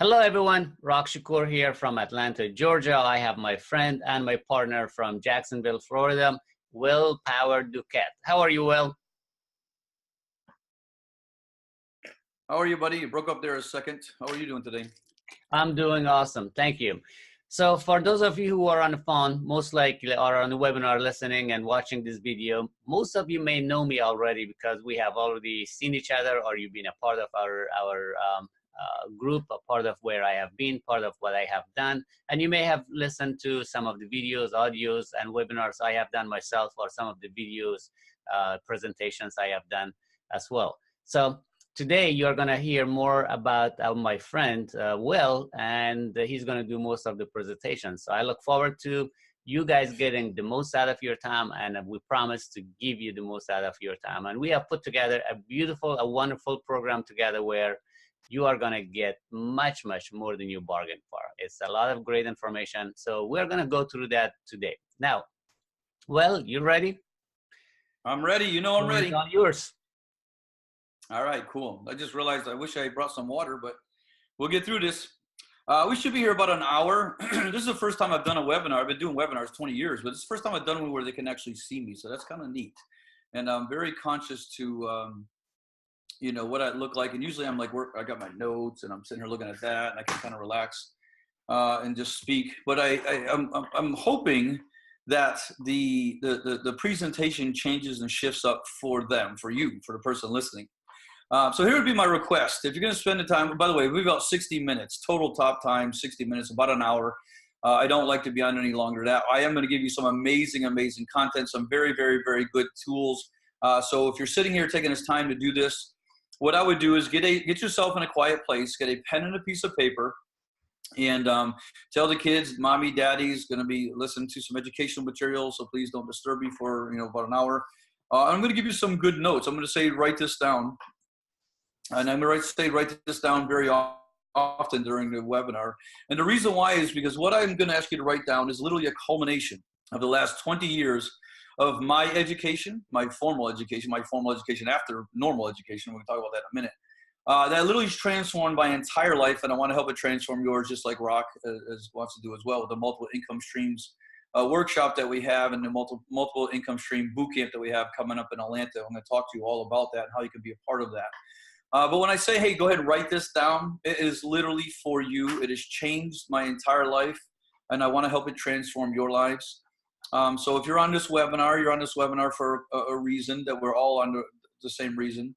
Hello, everyone. Rock Shakur here from Atlanta, Georgia. I have my friend and my partner from Jacksonville, Florida, Will Power Duquette. How are you, Will? How are you, buddy? You broke up there a second. How are you doing today? I'm doing awesome. Thank you. So for those of you who are on the phone, most likely are on the webinar listening and watching this video, most of you may know me already because we have already seen each other, or you've been a part of our group, a part of where I have been, part of what I have done. And you may have listened to some of the videos, audios, and webinars I have done myself, or some of the videos, presentations I have done as well. So today, you're going to hear more about my friend, Will, and he's going to do most of the presentation. So I look forward to you guys getting the most out of your time, and we promise to give you the most out of your time. And we have put together a beautiful, a wonderful program together where you are going to get much, much more than you bargained for. It's a lot of great information. So we're going to go through that today. Now, Will, you ready? I'm ready. You know I'm ready. It's all yours. All right, cool. I just realized I wish I brought some water, but we'll get through this. We should be here about an hour. This is the first time I've done a webinar. I've been doing webinars 20 years, but it's the first time I've done one where they can actually see me. So that's kind of neat. And I'm very conscious to, you know, what I look like. And usually I'm like, I got my notes and I'm sitting here looking at that and I can kind of relax and just speak. But I'm hoping that the presentation changes and shifts up for them, for you, for the person listening. So here would be my request. If you're going to spend the time, by the way, we've about 60 minutes, total top time, 60 minutes, about an hour. I don't like to be on any longer than that. I am going to give you some amazing, amazing content, some very, very, very good tools. So if you're sitting here taking this time to do this, what I would do is get yourself in a quiet place, get a pen and a piece of paper, and tell the kids, mommy, daddy's going to be listening to some educational material, so please don't disturb me for about an hour. I'm going to give you some good notes. I'm going to say, write this down. And I'm going to say, write this down very often during the webinar. And the reason why is because what I'm going to ask you to write down is literally a culmination of the last 20 years of my education, my formal education after normal education. We'll talk about that in a minute. That literally has transformed my entire life, and I want to help it transform yours, just like Rock wants to do as well with the multiple income streams workshop that we have, and the multiple income stream bootcamp that we have coming up in Atlanta. I'm going to talk to you all about that and how you can be a part of that. But when I say, hey, go ahead and write this down, it is literally for you. It has changed my entire life, and I want to help it transform your lives. So if you're on this webinar, you're on this webinar for a reason, that we're all on the same reason.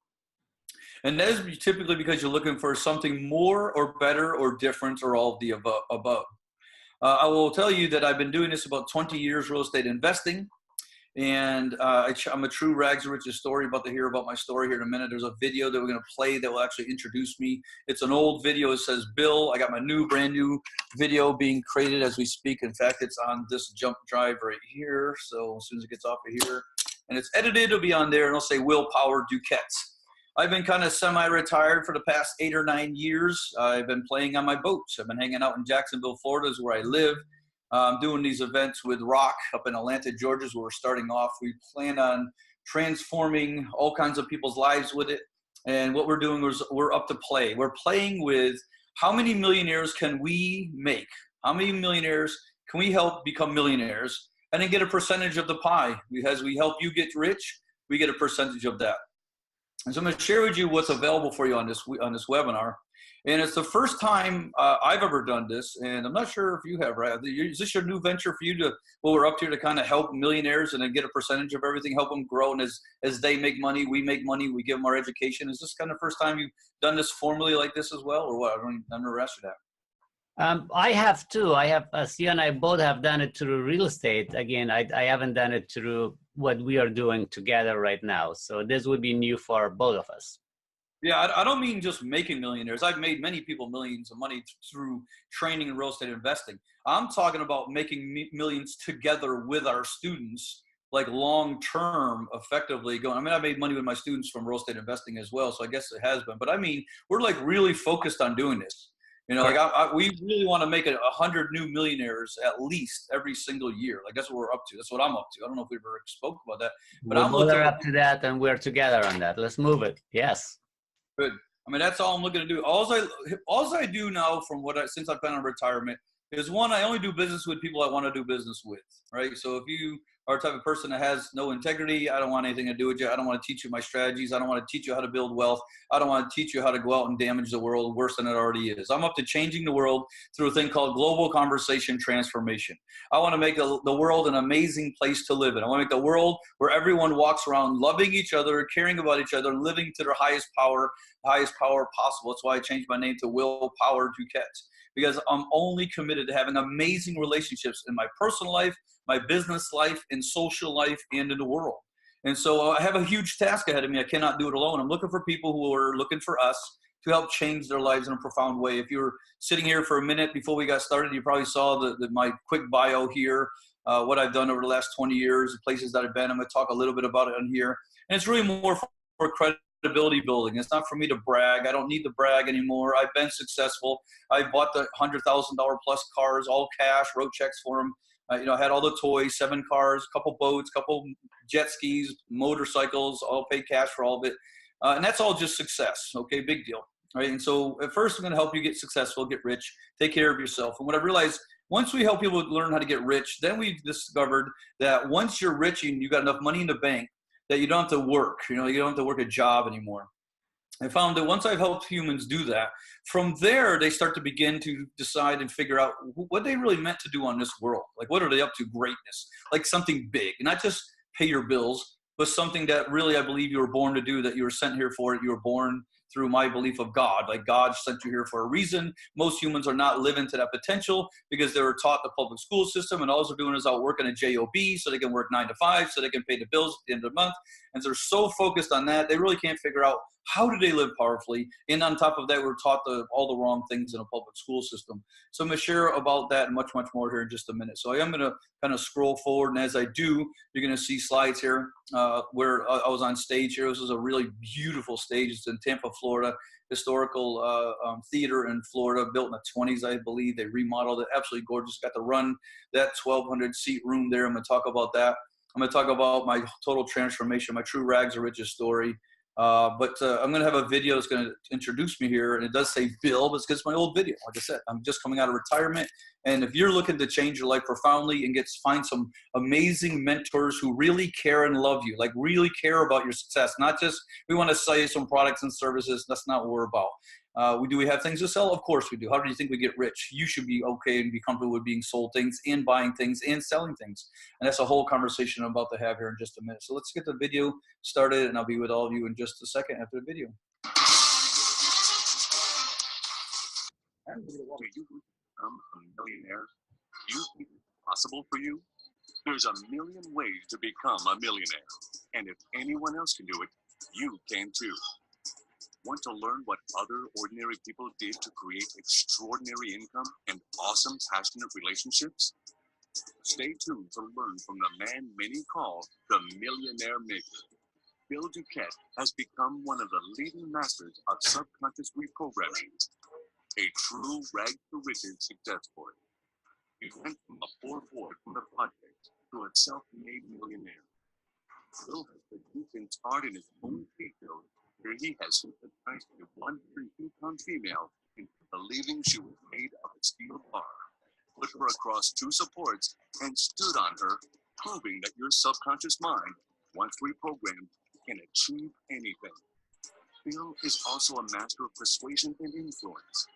And that is typically because you're looking for something more or better or different or all of the above. I will tell you that I've been doing this about 20 years, real estate investing. And I'm a true rags to riches story. About to hear about my story here in a minute. There's a video that we're going to play that will actually introduce me. It's an old video. It says Bill. I got my brand new video being created as we speak. In fact, it's on this jump drive right here. So as soon as it gets off of here and it's edited, it'll be on there, and it'll say Will Power Duquette. I've been kind of semi-retired for the past 8 or 9 years. I've been playing on my boats. I've been hanging out in Jacksonville, Florida, is where I live. I'm doing these events with Rock up in Atlanta, Georgia, is where we're starting off. We plan on transforming all kinds of people's lives with it. And what we're doing is we're up to play. We're playing with how many millionaires can we make? How many millionaires can we help become millionaires? And then get a percentage of the pie. As we help you get rich, we get a percentage of that. And so I'm going to share with you what's available for you on this webinar. And it's the first time I've ever done this, and I'm not sure if you have, right? Is this your new venture for you to, well, we're up here to kind of help millionaires and then get a percentage of everything, help them grow, and as they make money, we make money, we give them our education. Is this kind of first time you've done this formally like this as well, or what? I've never asked you that. I have too. Sia and I both have done it through real estate. Again, I haven't done it through what we are doing together right now. So this would be new for both of us. Yeah, I don't mean just making millionaires. I've made many people millions of money through training in real estate investing. I'm talking about making millions together with our students, like long-term, effectively going. I mean, I made money with my students from real estate investing as well, so I guess it has been. But I mean, we're like really focused on doing this. You know, like we really want to make 100 new millionaires at least every single year. Like that's what we're up to. That's what I'm up to. I don't know if we ever spoke about that, but I'm up to that, and we're together on that. Let's move it. Yes. Good. I mean, that's all I'm looking to do. All I do now since I've been on retirement is one, I only do business with people I want to do business with, right? So if you are the type of person that has no integrity, I don't want anything to do with you. I don't want to teach you my strategies. I don't want to teach you how to build wealth. I don't want to teach you how to go out and damage the world worse than it already is. I'm up to changing the world through a thing called global conversation transformation. I want to make the world an amazing place to live in. I want to make the world where everyone walks around loving each other, caring about each other, living to their highest power possible. That's why I changed my name to Willpower Duquette, because I'm only committed to having amazing relationships in my personal life, my business life, in social life, and in the world. And so I have a huge task ahead of me. I cannot do it alone. I'm looking for people who are looking for us to help change their lives in a profound way. If you were sitting here for a minute before we got started, you probably saw my quick bio here, what I've done over the last 20 years, the places that I've been. I'm going to talk a little bit about it on here. And it's really more for credibility building. It's not for me to brag. I don't need to brag anymore. I've been successful. I bought the $100,000 plus cars, all cash, wrote checks for them. I had all the toys, 7 cars, couple boats, couple jet skis, motorcycles, all paid cash for all of it. And that's all just success. Okay, big deal. Right. And so at first I'm going to help you get successful, get rich, take care of yourself. And what I realized, once we help people learn how to get rich, then we discovered that once you're rich and you got enough money in the bank, that you don't have to work, you don't have to work a job anymore. I found that once I've helped humans do that, from there, they start to begin to decide and figure out what they really meant to do on this world. Like, what are they up to? Greatness, like something big, not just pay your bills, but something that really I believe you were born to do, that you were sent here for it. You were born through my belief of God. Like, God sent you here for a reason. Most humans are not living to that potential because they were taught the public school system, and all they're doing is out working a job so they can work 9 to 5 so they can pay the bills at the end of the month. And they're so focused on that, they really can't figure out how do they live powerfully. And on top of that, we're taught all the wrong things in a public school system. So I'm going to share about that and much, much more here in just a minute. So I am going to kind of scroll forward. And as I do, you're going to see slides here where I was on stage here. This is a really beautiful stage. It's in Tampa, Florida, historical theater in Florida, built in the 20s, I believe. They remodeled it. Absolutely gorgeous. Got to run that 1,200 seat room there. I'm going to talk about that. I'm going to talk about my total transformation, my true rags to riches story. But I'm going to have a video that's going to introduce me here. And it does say Bill, but it's because it's my old video. Like I said, I'm just coming out of retirement. And if you're looking to change your life profoundly and find some amazing mentors who really care and love you, like really care about your success, not just we want to sell you some products and services. That's not what we're about. Do we have things to sell? Of course we do. How do you think we get rich? You should be okay and be comfortable with being sold things and buying things and selling things. And that's a whole conversation I'm about to have here in just a minute. So let's get the video started, and I'll be with all of you in just a second after the video. Do you become a millionaire? Do you think it's possible for you? There's a million ways to become a millionaire. And if anyone else can do it, you can too. Want to learn what other ordinary people did to create extraordinary income and awesome, passionate relationships? Stay tuned to learn from the man many call the Millionaire Maker. Bill Duquette has become one of the leading masters of subconscious reprogramming, a true rag-to-riches success story. He went from a poor boy from the project to a self-made millionaire. Bill has produced and starred in his own show, where he has synthesized a 102-pound female into believing she was made of a steel bar, put her across 2 supports, and stood on her, proving that your subconscious mind, once reprogrammed, can achieve anything. Bill is also a master of persuasion and influence.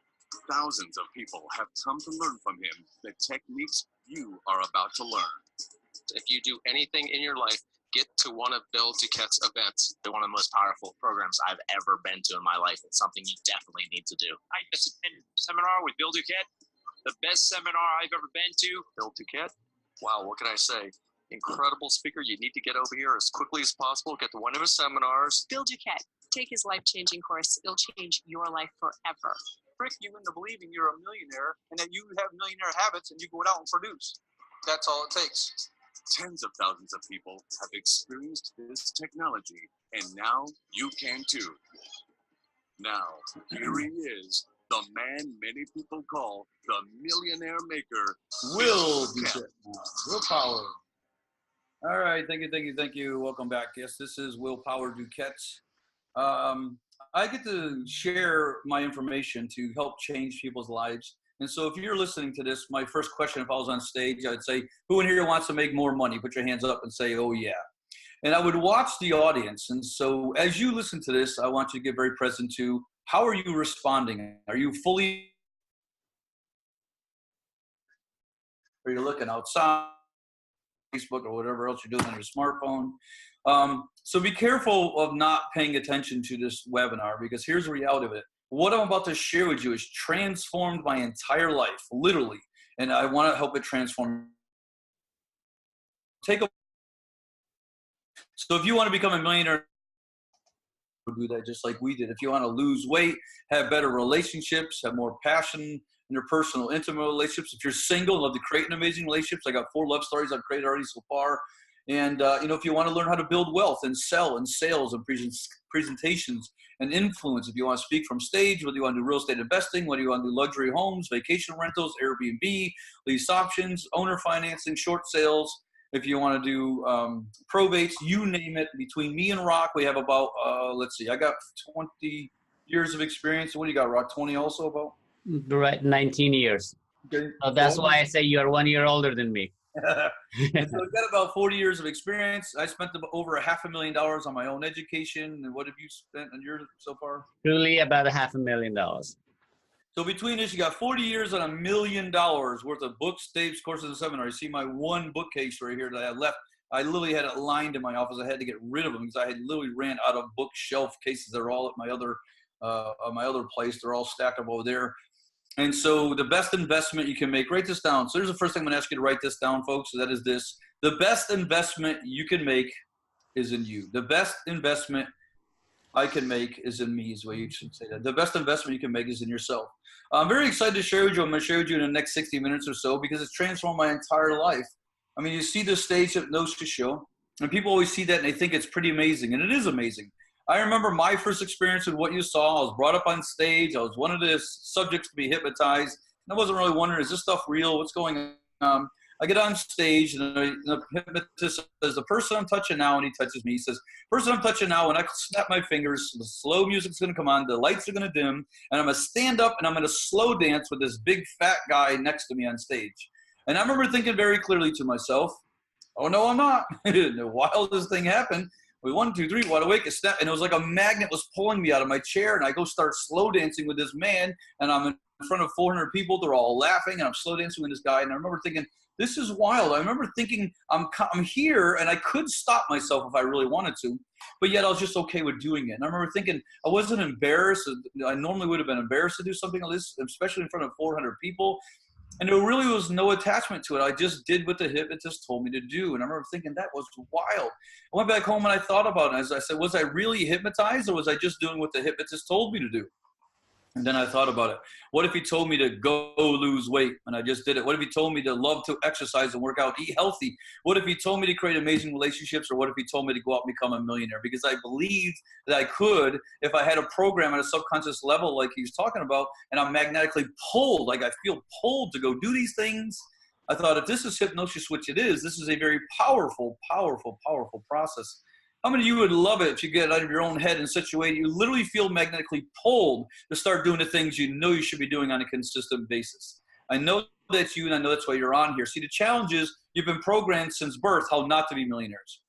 Thousands of people have come to learn from him the techniques you are about to learn. If you do anything in your life, get to one of Bill Duquette's events. They're one of the most powerful programs I've ever been to in my life. It's something you definitely need to do. I just attended a seminar with Bill Duquette, the best seminar I've ever been to. Bill Duquette, wow, what can I say? Incredible speaker. You need to get over here as quickly as possible. Get to one of his seminars. Bill Duquette, take his life-changing course. It'll change your life forever. Trick you into believing you're a millionaire and that you have millionaire habits and you go out and produce. That's all it takes. Tens of thousands of people have experienced this technology, and now you can too. Now, here he is, the man many people call the Millionaire Maker, Will Duquette. Willpower. All right, thank you. Welcome back. Yes, this is Willpower Duquette. I get to share my information to help change people's lives. And so if you're listening to this, my first question, if I was on stage, I would say, who in here wants to make more money? Put your hands up and say, oh yeah. And I would watch the audience. And so as you listen to this, I want you to get very present to how are you responding? Are you fully, are you looking outside, Facebook or whatever else you're doing on your smartphone? So be careful of not paying attention to this webinar, because here's the reality of it. What I'm about to share with you has transformed my entire life, literally. And I want to help it transform. So if you want to become a millionaire, do that just like we did. If you want to lose weight, have better relationships, have more passion, interpersonal, intimate relationships. If you're single, love to create an amazing relationships. I got 4 love stories I've created already so far. And, if you want to learn how to build wealth and sell and sales and presentations and influence, if you want to speak from stage, whether you want to do real estate investing, whether you want to do luxury homes, vacation rentals, Airbnb, lease options, owner financing, short sales, if you want to do probates, you name it. Between me and Rock, we have about, let's see, I got 20 years of experience. What do you got, Rock? 20 also about? Right, 19 years. Okay. So that's why I say you are 1 year older than me. So I've got about 40 years of experience. I spent over $500,000 on my own education. And what have you spent on yours so far? Truly about $500,000. So between this, you got 40 years and $1 million worth of books, tapes, courses, and seminars. You see my one bookcase right here that I left. I literally had it lined in my office. I had to get rid of them because I had literally ran out of bookshelf cases. They're all at my other place. They're all stacked up over there. And so the best investment you can make, write this down. So here's the first thing I'm going to ask you to write this down, folks. So that is this. The best investment you can make is in you. The best investment I can make is in me, is the way you should say that. The best investment you can make is in yourself. I'm very excited to share with you. I'm going to share with you in the next 60 minutes or so because it's transformed my entire life. I mean, you see the stage hypnosis show, and people always see that and they think it's pretty amazing, and it is amazing. I remember my first experience with what you saw. I was brought up on stage. I was one of the subjects to be hypnotized. And I wasn't really wondering, is this stuff real? What's going on? I get on stage, and the hypnotist says, the person I'm touching now, and he touches me, he says, person I'm touching now, when I snap my fingers, the slow music's going to come on, the lights are going to dim, and I'm going to stand up, and I'm going to slow dance with this big fat guy next to me on stage. And I remember thinking very clearly to myself, oh, no, I'm not. The wildest thing happened. We 1, 2, 3, wide awake, a step, and it was like a magnet was pulling me out of my chair, and I go start slow dancing with this man, and I'm in front of 400 people. They're all laughing, and I'm slow dancing with this guy, and I remember thinking, this is wild. I remember thinking, I'm here, and I could stop myself if I really wanted to, but yet I was just okay with doing it. And I remember thinking, I wasn't embarrassed. I normally would have been embarrassed to do something like this, especially in front of 400 people. And there really was no attachment to it. I just did what the hypnotist told me to do. And I remember thinking that was wild. I went back home and I thought about it. As I said, was I really hypnotized, or was I just doing what the hypnotist told me to do? And then I thought about it. What if he told me to go lose weight and I just did it? What if he told me to love to exercise and work out, eat healthy? What if he told me to create amazing relationships? Or what if he told me to go out and become a millionaire? Because I believed that I could if I had a program at a subconscious level like he was talking about, and I'm magnetically pulled, like I feel pulled to go do these things. I thought, if this is hypnosis, which it is, this is a very powerful, powerful, powerful process. How many of you would love it if you get out of your own head and situated, you literally feel magnetically pulled to start doing the things you know you should be doing on a consistent basis? I know that's you, and I know that's why you're on here. See, the challenge is you've been programmed since birth how not to be millionaires.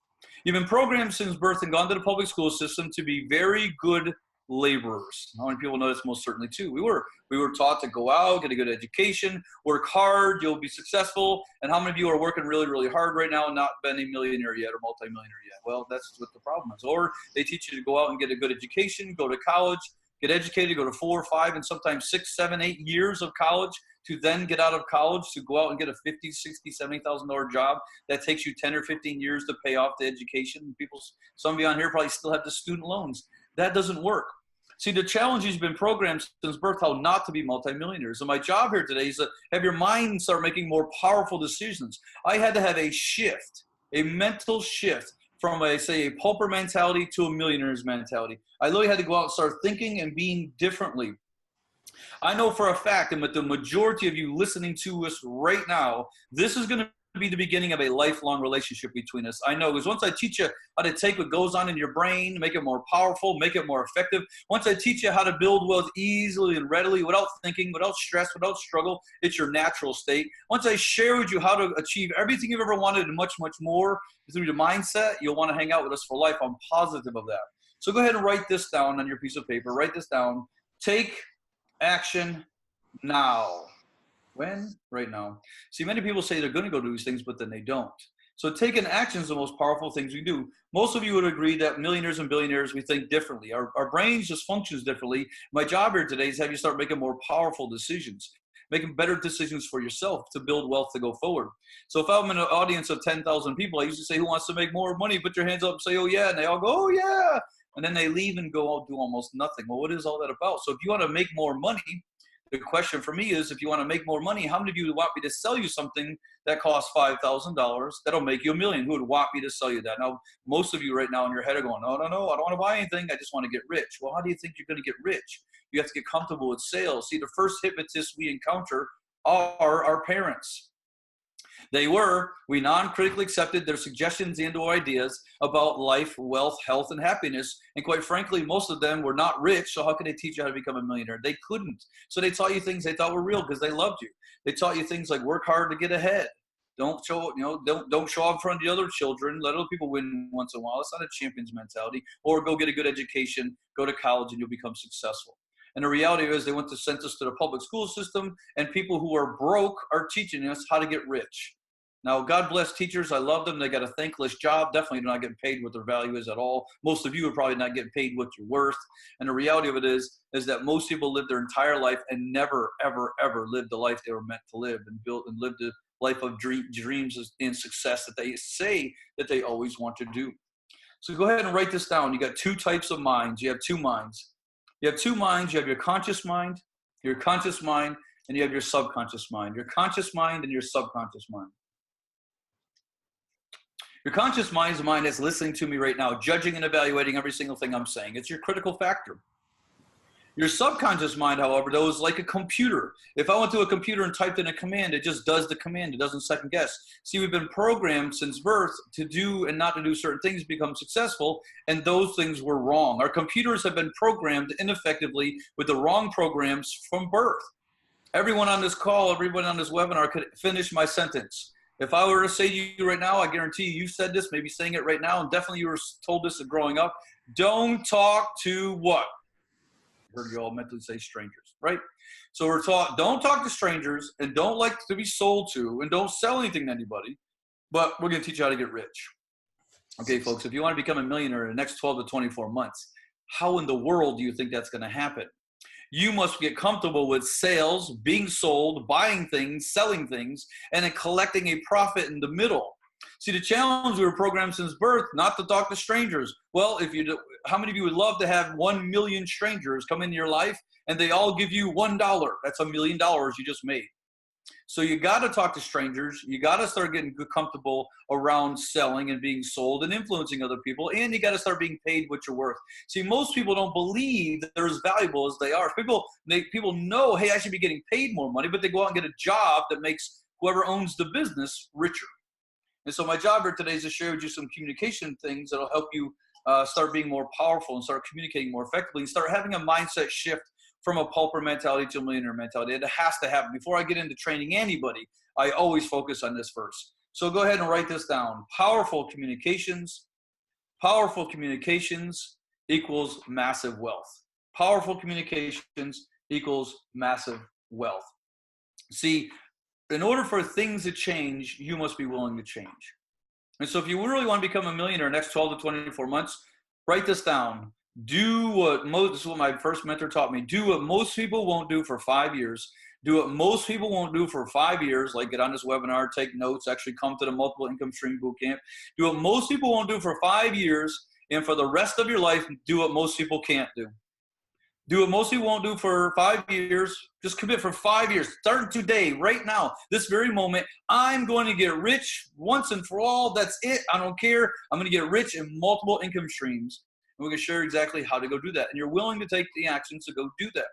You've been programmed since birth and gone to the public school system to be very good laborers. How many people know this? Most certainly too. We were taught to go out, get a good education, work hard, you'll be successful. And how many of you are working really, really hard right now and not been a millionaire yet or multimillionaire yet? Well, that's what the problem is. Or they teach you to go out and get a good education, go to college, get educated, go to 4 or 5 and sometimes 6, 7, 8 years of college to then get out of college to go out and get a $50,000, $60,000, $70,000 job that takes you 10 or 15 years to pay off the education. Some of you on here probably still have the student loans. That doesn't work. See, the challenge is you've been programmed since birth how not to be multimillionaires. And my job here today is to have your mind start making more powerful decisions. I had to have a shift, a mental shift from a pauper mentality to a millionaire's mentality. I literally had to go out and start thinking and being differently. I know for a fact, and with the majority of you listening to us right now, this is going to be the beginning of a lifelong relationship between us. I know, because once I teach you how to take what goes on in your brain, make it more powerful, make it more effective, once I teach you how to build wealth easily and readily, without thinking, without stress, without struggle, it's your natural state. Once I share with you how to achieve everything you've ever wanted and much, much more through your mindset, you'll want to hang out with us for life. I'm positive of that. So go ahead and write this down on your piece of paper. Write this down. Take action now. When? Right now. See, many people say they're going to go do these things, but then they don't. So taking action is the most powerful things we do. Most of you would agree that millionaires and billionaires, we think differently. Our brains just functions differently. My job here today is have you start making more powerful decisions, making better decisions for yourself to build wealth to go forward. So if I'm in an audience of 10,000 people, I usually say, who wants to make more money? Put your hands up and say, oh yeah. And they all go, oh yeah. And then they leave and go out do almost nothing. Well, what is all that about? So if you want to make more money, the question for me is, if you want to make more money, how many of you want me to sell you something that costs $5,000 that'll make you $1 million? Who would want me to sell you that? Now, most of you right now in your head are going, no, I don't want to buy anything. I just want to get rich. Well, how do you think you're going to get rich? You have to get comfortable with sales. See, the first hypnotists we encounter are our parents. We non-critically accepted their suggestions and or ideas about life, wealth, health, and happiness. And quite frankly, most of them were not rich, so how could they teach you how to become a millionaire? They couldn't. So they taught you things they thought were real because they loved you. They taught you things like work hard to get ahead. Don't show off in front of the other children. Let other people win once in a while. It's not a champion's mentality. Or go get a good education, go to college, and you'll become successful. And the reality is they sent us to the public school system, and people who are broke are teaching us how to get rich. Now, God bless teachers. I love them. They got a thankless job. Definitely not getting paid what their value is at all. Most of you are probably not getting paid what you're worth. And the reality of it is that most people live their entire life and never, ever, ever lived the life they were meant to live and built and lived a life of dreams and success that they say that they always want to do. So go ahead and write this down. You got two types of minds. You have two minds. You have two minds. You have your conscious mind, and you have your subconscious mind. Your conscious mind and your subconscious mind. Your conscious mind is the mind that's listening to me right now, judging and evaluating every single thing I'm saying. It's your critical factor. Your subconscious mind, however, though, is like a computer. If I went to a computer and typed in a command, it just does the command. It doesn't second guess. See, we've been programmed since birth to do and not to do certain things, become successful, and those things were wrong. Our computers have been programmed ineffectively with the wrong programs from birth. Everyone on this call, everyone on this webinar could finish my sentence. If I were to say to you right now, I guarantee you said this, maybe saying it right now, and definitely you were told this growing up, don't talk to what? I heard you all mentally say strangers, right? So we're taught, don't talk to strangers and don't like to be sold to and don't sell anything to anybody, but we're going to teach you how to get rich. Okay, folks, if you want to become a millionaire in the next 12 to 24 months, how in the world do you think that's going to happen? You must get comfortable with sales, being sold, buying things, selling things, and then collecting a profit in the middle. See, the challenge, we were programmed since birth not to talk to strangers. Well, if you do, how many of you would love to have 1 million strangers come into your life and they all give you $1? That's $1 million you just made. So you got to talk to strangers. You got to start getting comfortable around selling and being sold and influencing other people. And you got to start being paid what you're worth. See, most people don't believe that they're as valuable as they are. People know, hey, I should be getting paid more money, but they go out and get a job that makes whoever owns the business richer. And so my job here today is to share with you some communication things that'll help you start being more powerful and start communicating more effectively and start having a mindset shift from a pauper mentality to a millionaire mentality. It has to happen. Before I get into training anybody, I always focus on this first. So go ahead and write this down. Powerful communications equals massive wealth. Powerful communications equals massive wealth. See, in order for things to change, you must be willing to change. And so if you really want to become a millionaire in the next 12 to 24 months, write this down. This is what my first mentor taught me. Do what most people won't do for 5 years. Do what most people won't do for 5 years, like get on this webinar, take notes, actually come to the Multiple Income Stream Bootcamp. Do what most people won't do for 5 years, and for the rest of your life, do what most people can't do. Do what most people won't do for 5 years. Just commit for 5 years. Start today, right now, this very moment. I'm going to get rich once and for all. That's it. I don't care. I'm going to get rich in multiple income streams. And we're going to share exactly how to go do that. And you're willing to take the actions to go do that.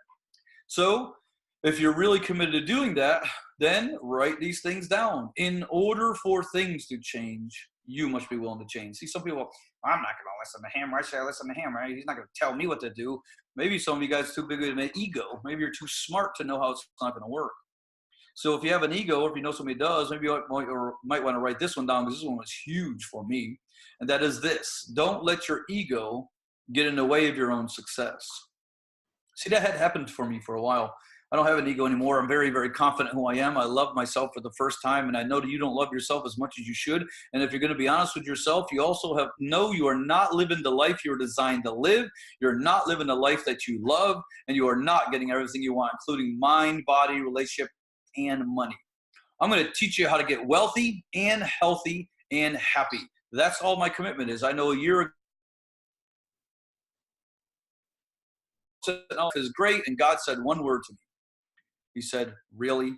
So if you're really committed to doing that, then write these things down. In order for things to change, you must be willing to change. See, some people, I'm not going to listen to him. Why should I listen to him? Right? He's not going to tell me what to do. Maybe some of you guys are too big of an ego. Maybe you're too smart to know how it's not going to work. So if you have an ego, or if you know somebody does, maybe you might want to write this one down, because this one was huge for me. And that is this: don't let your ego get in the way of your own success. See, that had happened for me for a while. I don't have an ego anymore. I'm very, very confident who I am. I love myself for the first time, and I know that you don't love yourself as much as you should. And if you're going to be honest with yourself, you also know you are not living the life you were designed to live. You're not living the life that you love, and you are not getting everything you want, including mind, body, relationship, and money. I'm going to teach you how to get wealthy and healthy and happy. That's all my commitment is. I know a year ago, is great, and God said one word to me. He said, really?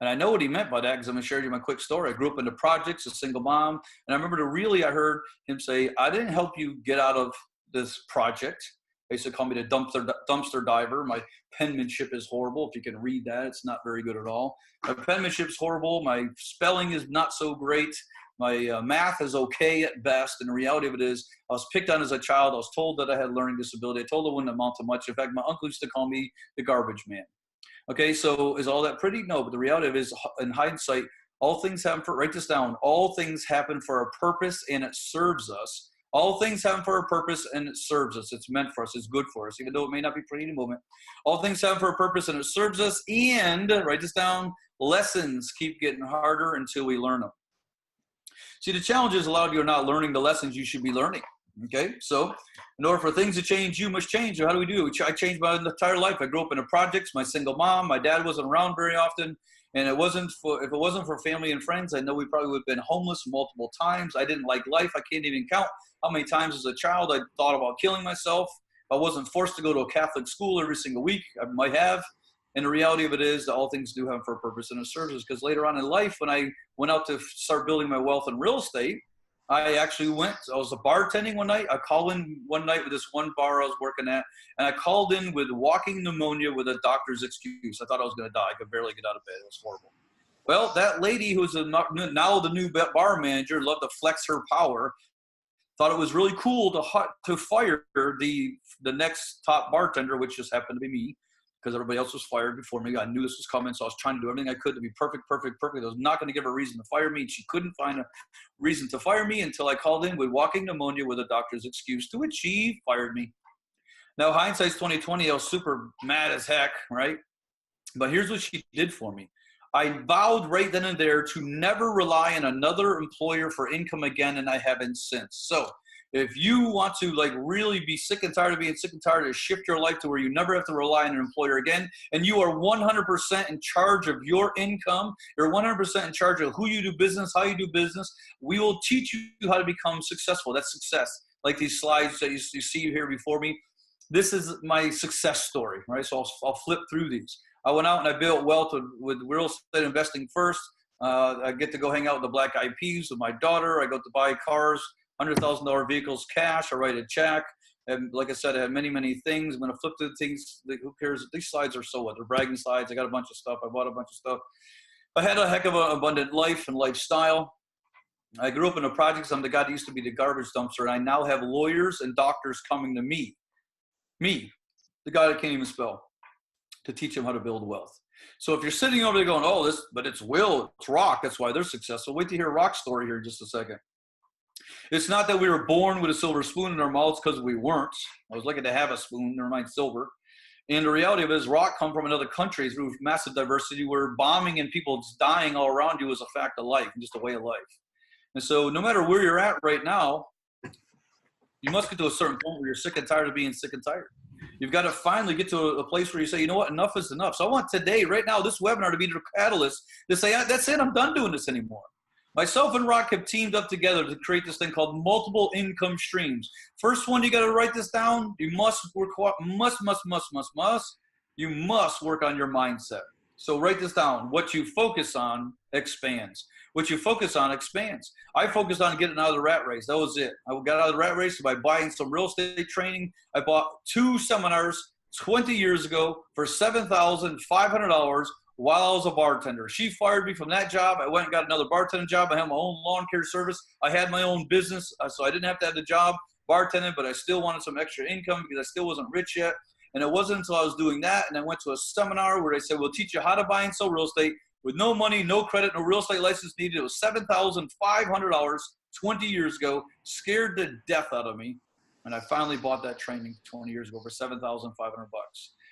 And I know what he meant by that, because I'm going to share you my quick story. I grew up in the projects, a single mom. And I remember I heard him say, I didn't help you get out of this project. They used to call me the dumpster diver. My penmanship is horrible. If you can read that, it's not very good at all. My penmanship is horrible. My spelling is not so great. My math is okay at best. And the reality of it is, I was picked on as a child. I was told that I had learning disability. I told I wouldn't amount to much. In fact, my uncle used to call me the garbage man. Okay, so is all that pretty? No, but the reality of it is, in hindsight, all things happen for, write this down, all things happen for a purpose and it serves us. All things happen for a purpose and it serves us. It's meant for us. It's good for us, even though it may not be pretty in the moment. All things happen for a purpose and it serves us. And, write this down, lessons keep getting harder until we learn them. See, the challenge is a lot of you are not learning the lessons you should be learning. Okay, so in order for things to change, you must change. So how do we do? I changed my entire life. I grew up in the projects, my single mom. My dad wasn't around very often. And if it wasn't for family and friends, I know we probably would have been homeless multiple times. I didn't like life. I can't even count how many times as a child I thought about killing myself. I wasn't forced to go to a Catholic school every single week. I might have. And the reality of it is that all things do have for a purpose and it serves us. Because later on in life, when I went out to start building my wealth in real estate, I was bartending one night. I called in one night with this one bar I was working at, and I called in with walking pneumonia with a doctor's excuse. I thought I was going to die. I could barely get out of bed. It was horrible. Well, that lady who's now the new bar manager, loved to flex her power, thought it was really cool to fire the next top bartender, which just happened to be me, because everybody else was fired before me. I knew this was coming, so I was trying to do everything I could to be perfect. I was not going to give her a reason to fire me, and she couldn't find a reason to fire me until I called in with walking pneumonia with a doctor's excuse, to which she fired me. Now, hindsight's 2020. I was super mad as heck, right? But here's what she did for me. I vowed right then and there to never rely on another employer for income again, and I haven't since. So if you want to really be sick and tired of being sick and tired to shift your life to where you never have to rely on an employer again, and you are 100% in charge of your income, you're 100% in charge of who you do business, how you do business, we will teach you how to become successful. That's success. Like these slides that you see here before me, this is my success story, right? So I'll flip through these. I went out and I built wealth with real estate investing first. I get to go hang out with the Black Eyed Peas with my daughter. I go to buy cars, $100,000 vehicles cash. I write a check. And like I said, I have many, many things. I'm going to flip through things. Who cares? These slides are so what? They're bragging slides. I got a bunch of stuff. I bought a bunch of stuff. I had a heck of an abundant life and lifestyle. I grew up in the projects. I'm the guy that used to be the garbage dumpster. And I now have lawyers and doctors coming to me, the guy that can't even spell, to teach them how to build wealth. So if you're sitting over there going, oh, but it's Will, it's Rock, that's why they're successful. Wait to hear Rock's story here in just a second. It's not that we were born with a silver spoon in our mouths, because we weren't. I was lucky to have a spoon, never mind silver. And the reality of it is, Rock come from another country through massive diversity, where bombing and people dying all around you is a fact of life, and just a way of life. And so no matter where you're at right now, you must get to a certain point where you're sick and tired of being sick and tired. You've got to finally get to a place where you say, you know what, enough is enough. So I want today, right now, this webinar to be the catalyst to say, that's it, I'm done doing this anymore. Myself and Rock have teamed up together to create this thing called multiple income streams. First one, you got to write this down. You must work, you must work on your mindset. So write this down. What you focus on expands. What you focus on expands. I focused on getting out of the rat race. That was it. I got out of the rat race by buying some real estate training. I bought 2 seminars 20 years ago for $7,500 while I was a bartender. She fired me from that job. I went and got another bartending job. I had my own lawn care service. I had my own business, so I didn't have to have the job bartending, but I still wanted some extra income because I still wasn't rich yet. And it wasn't until I was doing that and I went to a seminar where they said, we'll teach you how to buy and sell real estate with no money, no credit, no real estate license needed. It was $7,500 20 years ago, scared the death out of me. And I finally bought that training 20 years ago for $7,500.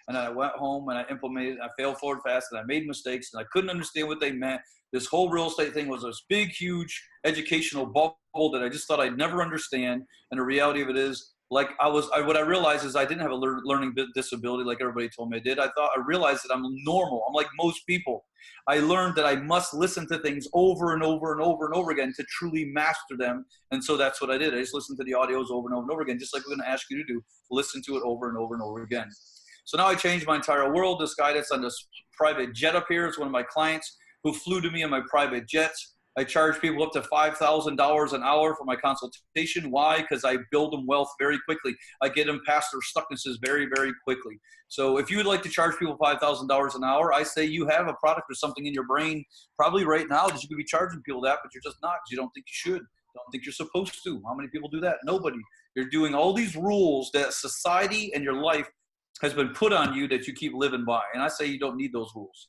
And then I went home and I implemented, I failed forward fast and I made mistakes and I couldn't understand what they meant. This whole real estate thing was this big, huge educational bubble that I just thought I'd never understand. And the reality of it is, like what I realized is I didn't have a learning disability like everybody told me I did. I realized that I'm normal. I'm like most people. I learned that I must listen to things over and over and over and over again to truly master them. And so that's what I did. I just listened to the audios over and over and over again, just like we're going to ask you to do. Listen to it over and over and over again. So now I changed my entire world. This guy that's on this private jet up here is one of my clients who flew to me in my private jets. I charge people up to $5,000 an hour for my consultation. Why? Because I build them wealth very quickly. I get them past their stucknesses very, very quickly. So if you would like to charge people $5,000 an hour, I say you have a product or something in your brain probably right now that you could be charging people that, but you're just not because you don't think you should. Don't think you're supposed to. How many people do that? Nobody. You're doing all these rules that society and your life has been put on you that you keep living by. And I say you don't need those rules.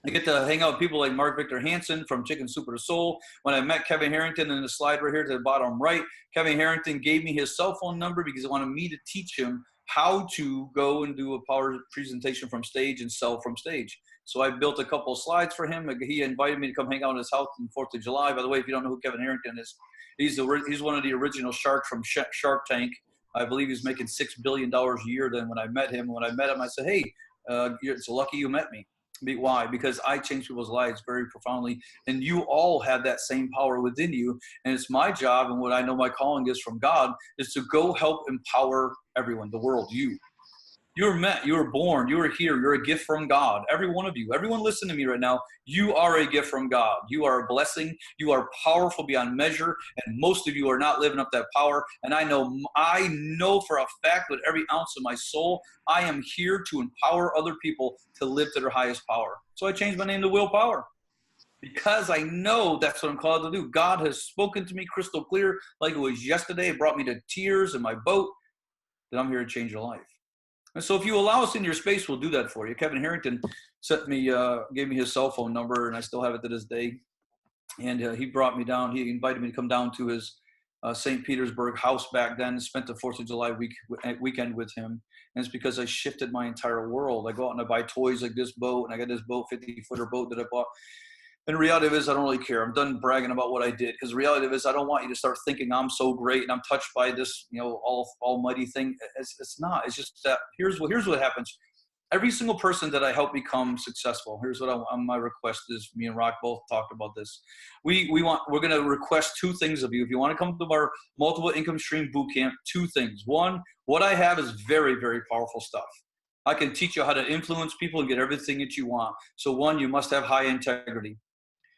I get to hang out with people like Mark Victor Hansen from Chicken Soup for the Soul. When I met Kevin Harrington in the slide right here to the bottom right, Kevin Harrington gave me his cell phone number because he wanted me to teach him how to go and do a power presentation from stage and sell from stage. So I built a couple of slides for him. He invited me to come hang out at his house on the 4th of July. By the way, if you don't know who Kevin Harrington is, he's one of the original sharks from Shark Tank. I believe he's making $6 billion a year then when I met him. When I met him, I said, hey, it's lucky you met me. Why? Because I change people's lives very profoundly, and you all have that same power within you. And it's my job, and what I know my calling is from God, is to go help empower everyone, the world, you. You were meant, you were born, you were here, you're a gift from God. Every one of you, everyone listening to me right now, you are a gift from God. You are a blessing. You are powerful beyond measure, and most of you are not living up that power. And I know for a fact with every ounce of my soul, I am here to empower other people to live to their highest power. So I changed my name to Willpower because I know that's what I'm called to do. God has spoken to me crystal clear like it was yesterday. It brought me to tears in my boat that I'm here to change your life. And so if you allow us in your space, we'll do that for you. Kevin Harrington gave me his cell phone number, and I still have it to this day. And he brought me down. He invited me to come down to his St. Petersburg house back then and spent the 4th of July weekend with him. And it's because I shifted my entire world. I go out and I buy toys like this boat, and I got this boat, 50-footer boat that I bought. And the reality of it is I don't really care. I'm done bragging about what I did, because the reality of it is I don't want you to start thinking I'm so great and I'm touched by this, almighty thing. It's not. It's just that here's what happens. Every single person that I help become successful, here's what my request is. Me and Rock both talked about this. We're going to request 2 things of you. If you want to come to our multiple income stream boot camp, 2 things. One, what I have is very, very powerful stuff. I can teach you how to influence people and get everything that you want. So one, you must have high integrity.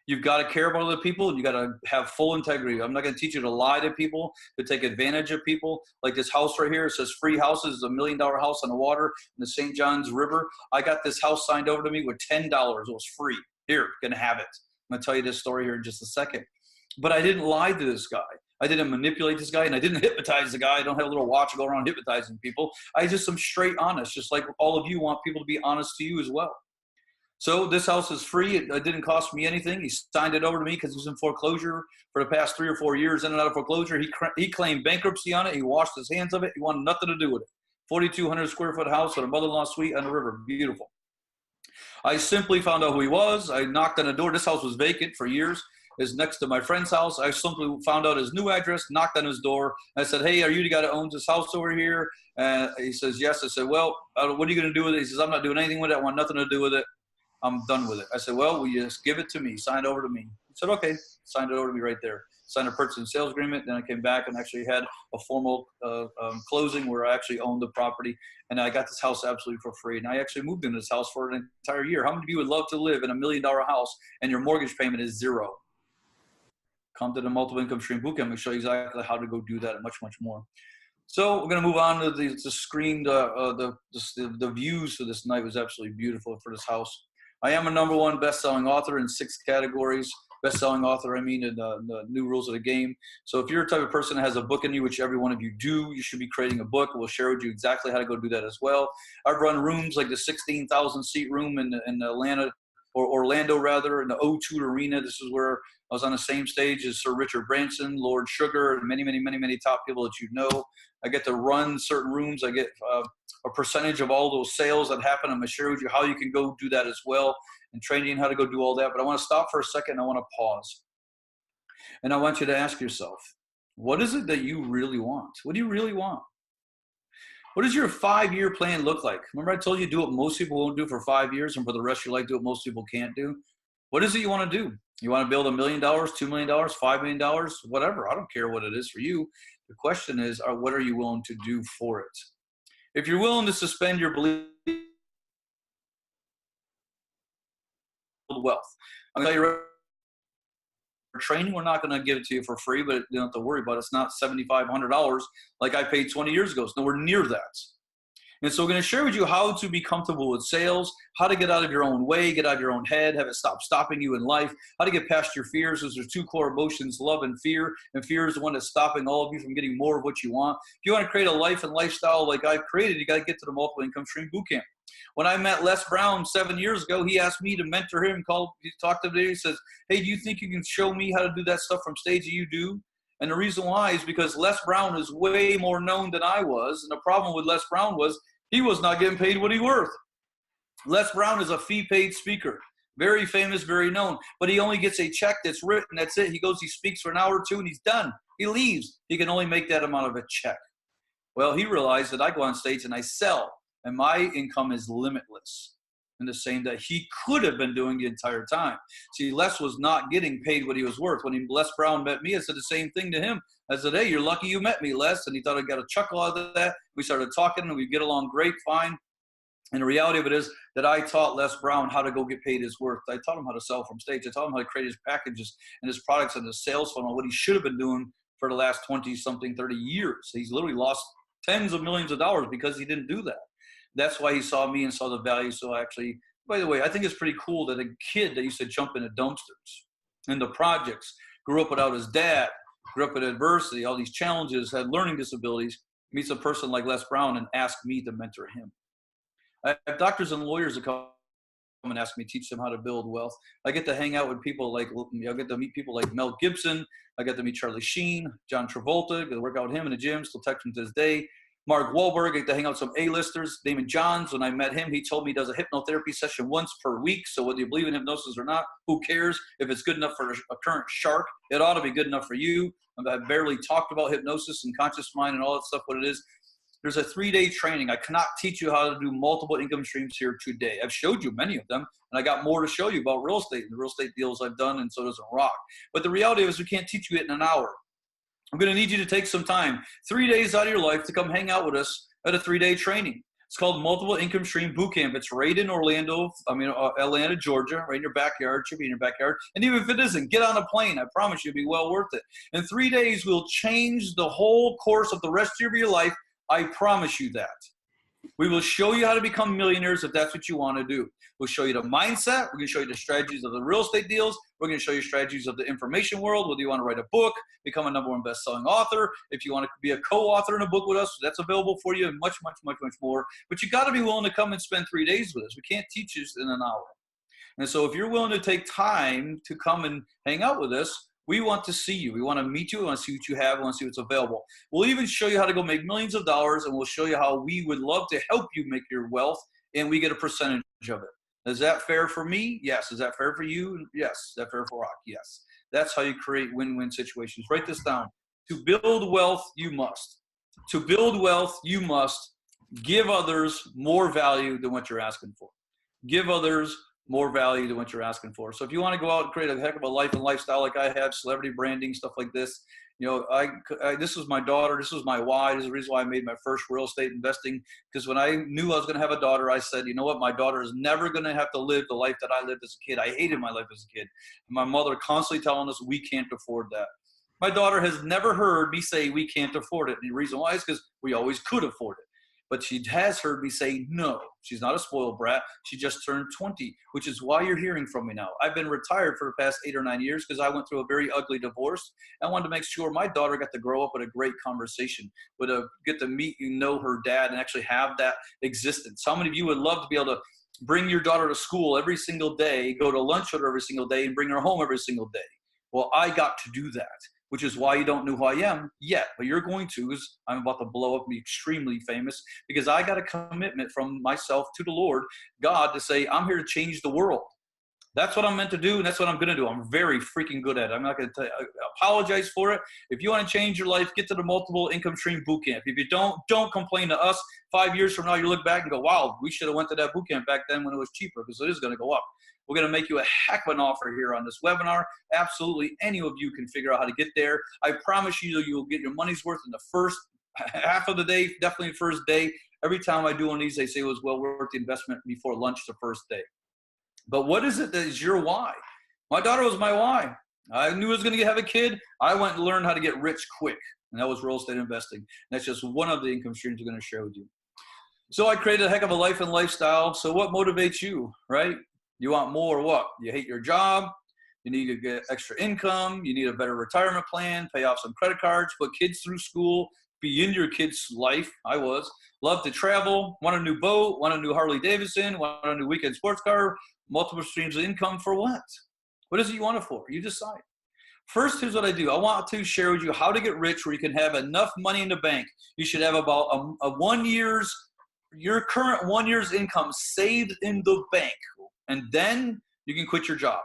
You've got to care about other people, and you got to have full integrity. I'm not going to teach you to lie to people, to take advantage of people. Like this house right here, it says free houses. It's $1 million house on the water in the St. Johns River. I got this house signed over to me with $10. It was free. Here, going to have it. I'm going to tell you this story here in just a second. But I didn't lie to this guy. I didn't manipulate this guy, and I didn't hypnotize the guy. I don't have a little watch go around hypnotizing people. I just am straight honest, just like all of you want people to be honest to you as well. So this house is free. It didn't cost me anything. He signed it over to me because he was in foreclosure for the past 3 or 4 years, in and out of foreclosure. He claimed bankruptcy on it. He washed his hands of it. He wanted nothing to do with it. 4,200 square foot house with a mother-in-law suite on the river. Beautiful. I simply found out who he was. I knocked on the door. This house was vacant for years. It's next to my friend's house. I simply found out his new address, knocked on his door. I said, hey, are you the guy that owns this house over here? And he says, yes. I said, well, what are you going to do with it? He says, I'm not doing anything with it. I want nothing to do with it. I'm done with it. I said, well, will you just give it to me? Sign it over to me. He said, okay. Signed it over to me right there. Signed a purchase and sales agreement. Then I came back and actually had a formal closing where I actually owned the property. And I got this house absolutely for free. And I actually moved into this house for an entire year. How many of you would love to live in $1 million house and your mortgage payment is 0? Come to the Multiple Income Stream Bootcamp and show you exactly how to go do that and much, much more. So we're going to move on to the screen. The views for this night was absolutely beautiful for this house. I am a #1 best-selling author in 6 categories. Best-selling author, I mean, in the new rules of the game. So if you're the type of person that has a book in you, which every one of you do, you should be creating a book. We'll share with you exactly how to go do that as well. I've run rooms like the 16,000 seat room in Atlanta, or Orlando rather, in the O2 Arena. This is where I was on the same stage as Sir Richard Branson, Lord Sugar, and many top people that you know. I get to run certain rooms. I get a percentage of all those sales that happen. I'm going to share with you how you can go do that as well, and train you in how to go do all that. But I want to stop for a second. I want to pause. And I want you to ask yourself, what is it that you really want? What do you really want? What does your 5-year plan look like? Remember I told you do what most people won't do for 5 years, and for the rest of your life do what most people can't do? What is it you want to do? You want to build $1 million, $2 million, $5 million, whatever. I don't care what it is for you. The question is, what are you willing to do for it? If you're willing to suspend your belief wealth, I'm going to tell you, training, we're not going to give it to you for free, but you don't have to worry about it. It's not $7,500 like I paid 20 years ago. It's nowhere near that. And so we're going to share with you how to be comfortable with sales, how to get out of your own way, get out of your own head, have it stop stopping you in life, how to get past your fears, because there's 2 core emotions, love and fear fear is the one that's stopping all of you from getting more of what you want. If you want to create a life and lifestyle like I've created, you got to get to the Multiple Income Stream Bootcamp. When I met Les Brown 7 years ago, he asked me to mentor him. He talked to me. He says, hey, do you think you can show me how to do that stuff from stage that you do? And the reason why is because Les Brown is way more known than I was. And the problem with Les Brown was he was not getting paid what he worth. Les Brown is a fee-paid speaker. Very famous, very known. But he only gets a check that's written. That's it. He goes, he speaks for an hour or 2, and he's done. He leaves. He can only make that amount of a check. Well, he realized that I go on stage and I sell, and my income is limitless, in the same that he could have been doing the entire time. See, Les was not getting paid what he was worth. When Les Brown met me, I said the same thing to him. I said, hey, you're lucky you met me, Les. And he thought I got a chuckle out of that. We started talking, and we get along great, fine. And the reality of it is that I taught Les Brown how to go get paid his worth. I taught him how to sell from stage. I taught him how to create his packages and his products and his sales funnel, what he should have been doing for the last 20-something, 30 years. He's literally lost tens of millions of dollars because he didn't do that. That's why he saw me and saw the value. So actually, by the way, I think it's pretty cool that a kid that used to jump into dumpsters and the projects, grew up without his dad, grew up in adversity, all these challenges, had learning disabilities, meets a person like Les Brown and asks me to mentor him. I have doctors and lawyers that come and ask me to teach them how to build wealth. I get to hang out with people like, I get to meet people like Mel Gibson. I get to meet Charlie Sheen, John Travolta, get to work out with him in the gym, still text him to this day. Mark Wahlberg, I get to hang out with some A-listers. Damon Johns, when I met him, he told me he does a hypnotherapy session once per week. So whether you believe in hypnosis or not, who cares? If it's good enough for a current shark, it ought to be good enough for you. I've barely talked about hypnosis and conscious mind and all that stuff, what it is. There's a 3-day training. I cannot teach you how to do multiple income streams here today. I've showed you many of them, and I got more to show you about real estate and the real estate deals I've done, and so does Rock. But the reality is we can't teach you it in an hour. I'm going to need you to take some time, 3 days out of your life, to come hang out with us at a 3-day training. It's called Multiple Income Stream Bootcamp. It's right in Atlanta, Georgia, right in your backyard. Should be in your backyard. And even if it isn't, get on a plane. I promise you it'll be well worth it. In 3 days, we'll change the whole course of the rest of your life. I promise you that. We will show you how to become millionaires if that's what you want to do. We'll show you the mindset. We're going to show you the strategies of the real estate deals. We're going to show you strategies of the information world, whether you want to write a book, become a #1 best-selling author. If you want to be a co-author in a book with us, that's available for you, and much more. But you got to be willing to come and spend 3 days with us. We can't teach you in an hour. And so if you're willing to take time to come and hang out with us, we want to see you. We want to meet you. We want to see what you have. We want to see what's available. We'll even show you how to go make millions of dollars, and we'll show you how we would love to help you make your wealth, and we get a percentage of it. Is that fair for me? Yes. Is that fair for you? Yes. Is that fair for Rock? Yes. That's how you create win-win situations. Write this down. To build wealth, you must. To build wealth, you must give others more value than what you're asking for. Give others more value than what you're asking for. So if you want to go out and create a heck of a life and lifestyle like I have, celebrity branding, stuff like this, you know, this was my daughter. This was my why. This is the reason why I made my first real estate investing, because when I knew I was going to have a daughter, I said, you know what? My daughter is never going to have to live the life that I lived as a kid. I hated my life as a kid. And my mother constantly telling us we can't afford that. My daughter has never heard me say we can't afford it. And the reason why is because we always could afford it. But she has heard me say no. She's not a spoiled brat. She just turned 20, which is why you're hearing from me now. I've been retired for the past 8 or 9 years because I went through a very ugly divorce. I wanted to make sure my daughter got to grow up with a great conversation, get to meet, know her dad and actually have that existence. How many of you would love to be able to bring your daughter to school every single day, go to lunch with her every single day, and bring her home every single day? Well, I got to do that, which is why you don't know who I am yet, but you're going to, because I'm about to blow up and be extremely famous, because I got a commitment from myself to the Lord, God, to say, I'm here to change the world. That's what I'm meant to do, and that's what I'm going to do. I'm very freaking good at it. I'm not going to apologize for it. If you want to change your life, get to the multiple income stream boot camp. If you don't complain to us. 5 years from now, you look back and go, wow, we should have went to that boot camp back then when it was cheaper, because it is going to go up. We're going to make you a heck of an offer here on this webinar. Absolutely any of you can figure out how to get there. I promise you you'll get your money's worth in the first half of the day, definitely the first day. Every time I do one of these, they say it was well worth the investment before lunch the first day. But what is it that is your why? My daughter was my why. I knew I was going to have a kid. I went and learned how to get rich quick, and that was real estate investing. And that's just one of the income streams we're going to share with you. So I created a heck of a life and lifestyle. So what motivates you, right? You want more what? You hate your job. You need to get extra income. You need a better retirement plan, pay off some credit cards, put kids through school, be in your kids' life. I was. Love to travel, want a new boat, want a new Harley Davidson, want a new weekend sports car, multiple streams of income for what? What is it you want it for? You decide. First, here's what I do. I want to share with you how to get rich where you can have enough money in the bank. You should have about your current 1 year's income saved in the bank. And then you can quit your job.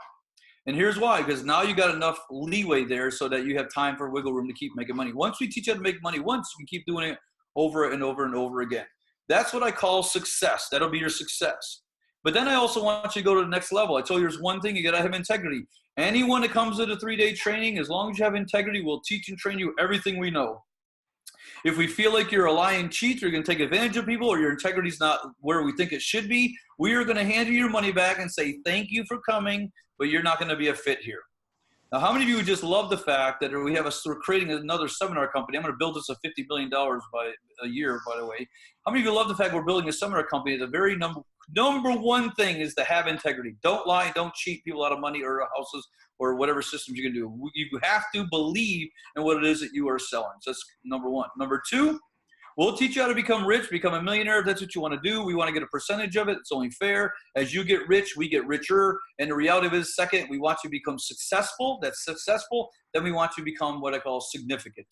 And here's why, because now you got enough leeway there so that you have time for wiggle room to keep making money. Once we teach you how to make money once, you can keep doing it over and over and over again. That's what I call success. That'll be your success. But then I also want you to go to the next level. I told you there's one thing, you got to have integrity. Anyone that comes to the 3-day training, as long as you have integrity, we'll teach and train you everything we know. If we feel like you're a lying cheat or you're going to take advantage of people or your integrity is not where we think it should be, we are going to hand you your money back and say, thank you for coming, but you're not going to be a fit here. Now, how many of you would just love the fact that we're creating another seminar company? I'm going to build this at $50 billion by a year, by the way. How many of you love the fact we're building a seminar company? The very number one thing is to have integrity. Don't lie, don't cheat people out of money or houses or whatever systems you can do. You have to believe in what it is that you are selling. So that's number one. Number two, we'll teach you how to become rich, become a millionaire if that's what you want to do. We want to get a percentage of it. It's only fair. As you get rich, we get richer. And the reality of it is, second, we want you to become successful. That's successful. Then we want you to become what I call significant.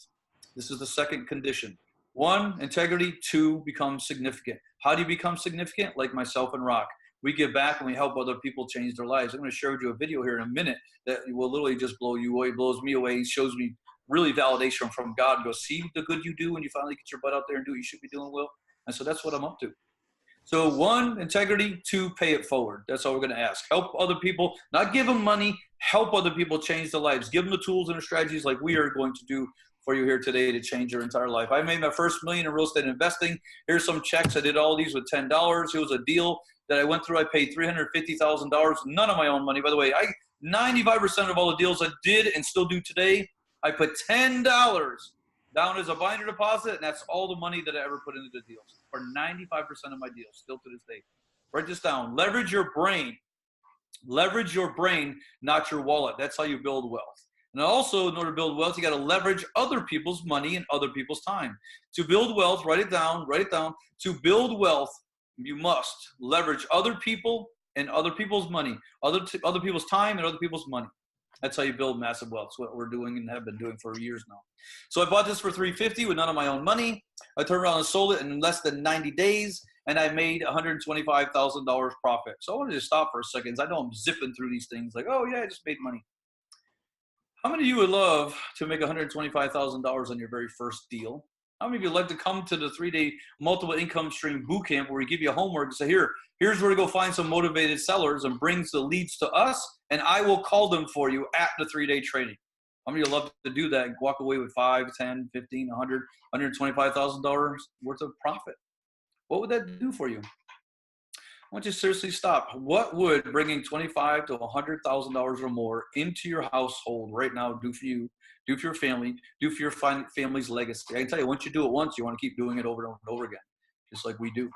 This is the second condition. 1, integrity. 2, become significant. How do you become significant? Like myself and Rock. We give back and we help other people change their lives. I'm going to show you a video here in a minute that will literally just blow you away, blows me away, shows me really validation from God. Go, see the good you do when you finally get your butt out there and do what you should be doing, Will. And so that's what I'm up to. So 1, integrity. 2, pay it forward. That's all we're going to ask. Help other people, not give them money, help other people change their lives. Give them the tools and the strategies like we are going to do for you here today to change your entire life. I made my first $1 million in real estate investing. Here's some checks. I did all these with $10. It was a deal that I went through. I paid $350,000, none of my own money. By the way, 95% of all the deals I did and still do today, I put $10 down as a binder deposit, and that's all the money that I ever put into the deals. For 95% of my deals, still to this day. Write this down. Leverage your brain. Leverage your brain, not your wallet. That's how you build wealth. And also, in order to build wealth, you got to leverage other people's money and other people's time. To build wealth, write it down. To build wealth, you must leverage other people and other people's money, other people's time and other people's money. That's how you build massive wealth. It's what we're doing and have been doing for years now. So I bought this for $350 with none of my own money. I turned around and sold it in less than 90 days, and I made $125,000 profit. So I wanted to stop for a second. I know I'm zipping through these things like, oh, yeah, I just made money. How many of you would love to make $125,000 on your very first deal? How many of you would like to come to the 3-day multiple income stream boot camp where we give you homework and say, here's where to go find some motivated sellers and brings the leads to us, and I will call them for you at the 3-day training? How many of you would love to do that and walk away with $5, $10, $15, $100, $125,000 worth of profit? What would that do for you? I want you to seriously stop. What would bringing $25,000 to $100,000 or more into your household right now do for you, do for your family, do for your family's legacy? I can tell you, once you do it once, you want to keep doing it over and over and over again, just like we do.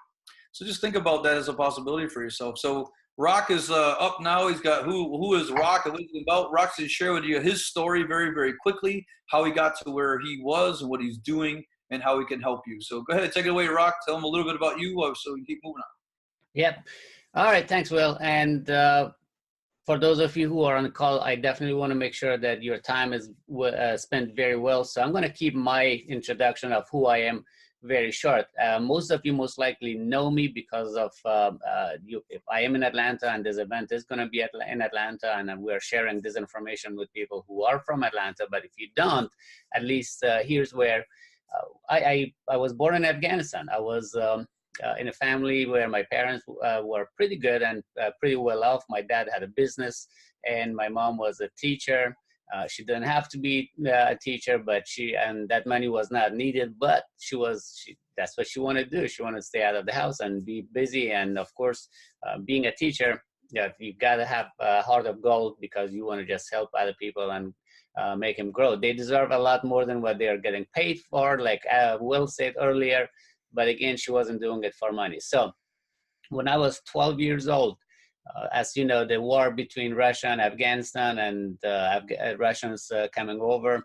So just think about that as a possibility for yourself. So Rock is up now. He's got who is Rock and what's about. Rock's going to share with you his story very, very quickly, how he got to where he was and what he's doing and how he can help you. So go ahead, take it away, Rock. Tell him a little bit about you so we can keep moving on. Yep. All right. Thanks, Will. And for those of you who are on the call, I definitely want to make sure that your time is spent very well. So I'm going to keep my introduction of who I am very short. Most of you most likely know me because of if I am in Atlanta and this event is going to be in Atlanta, and we're sharing this information with people who are from Atlanta. But if you don't, at least here's where I was born in Afghanistan. I was in a family where my parents were pretty good and pretty well off. My dad had a business and my mom was a teacher. She didn't have to be a teacher, but that money was not needed, but that's what she wanted to do. She wanted to stay out of the house and be busy. And of course, being a teacher, you got to have a heart of gold because you want to just help other people and make them grow. They deserve a lot more than what they are getting paid for, like Will said earlier. But again, she wasn't doing it for money. So when I was 12 years old, as you know, the war between Russia and Afghanistan and Russians coming over,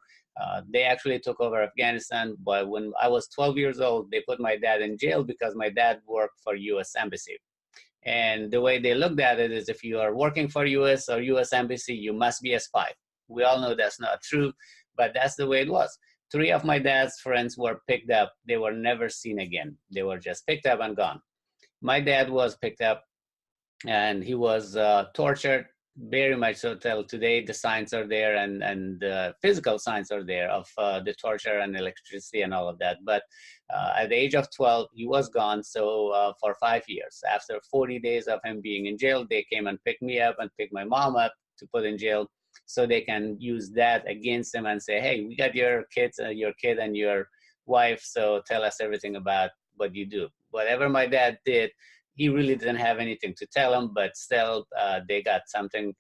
they actually took over Afghanistan. But when I was 12 years old, they put my dad in jail because my dad worked for U.S. Embassy. And the way they looked at it is if you are working for U.S. or U.S. Embassy, you must be a spy. We all know that's not true, but that's the way it was. 3 of my dad's friends were picked up. They were never seen again. They were just picked up and gone. My dad was picked up and he was tortured, very much so till today. The signs are there and physical signs are there of the torture and electricity and all of that. But at the age of 12, he was gone. So for 5 years, after 40 days of him being in jail, they came and picked me up and picked my mom up to put in jail, so they can use that against him and say, hey, we got your kid and your wife, so tell us everything about what you do. Whatever my dad did, he really didn't have anything to tell him, but still they got something.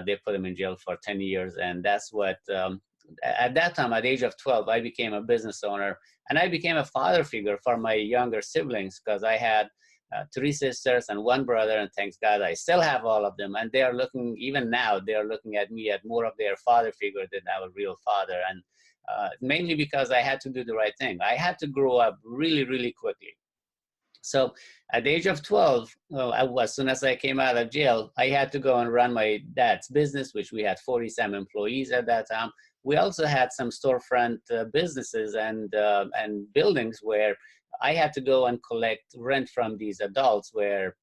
They put him in jail for 10 years. And that's what, at that time, at the age of 12, I became a business owner and I became a father figure for my younger siblings because I had 3 sisters and 1 brother, and thanks God I still have all of them. And they are looking, even now, they are looking at me at more of their father figure than our real father. And mainly because I had to do the right thing. I had to grow up really, really quickly. So at the age of 12, as soon as I came out of jail, I had to go and run my dad's business, which we had 47 employees at that time. We also had some storefront businesses and buildings where I had to go and collect rent from these adults where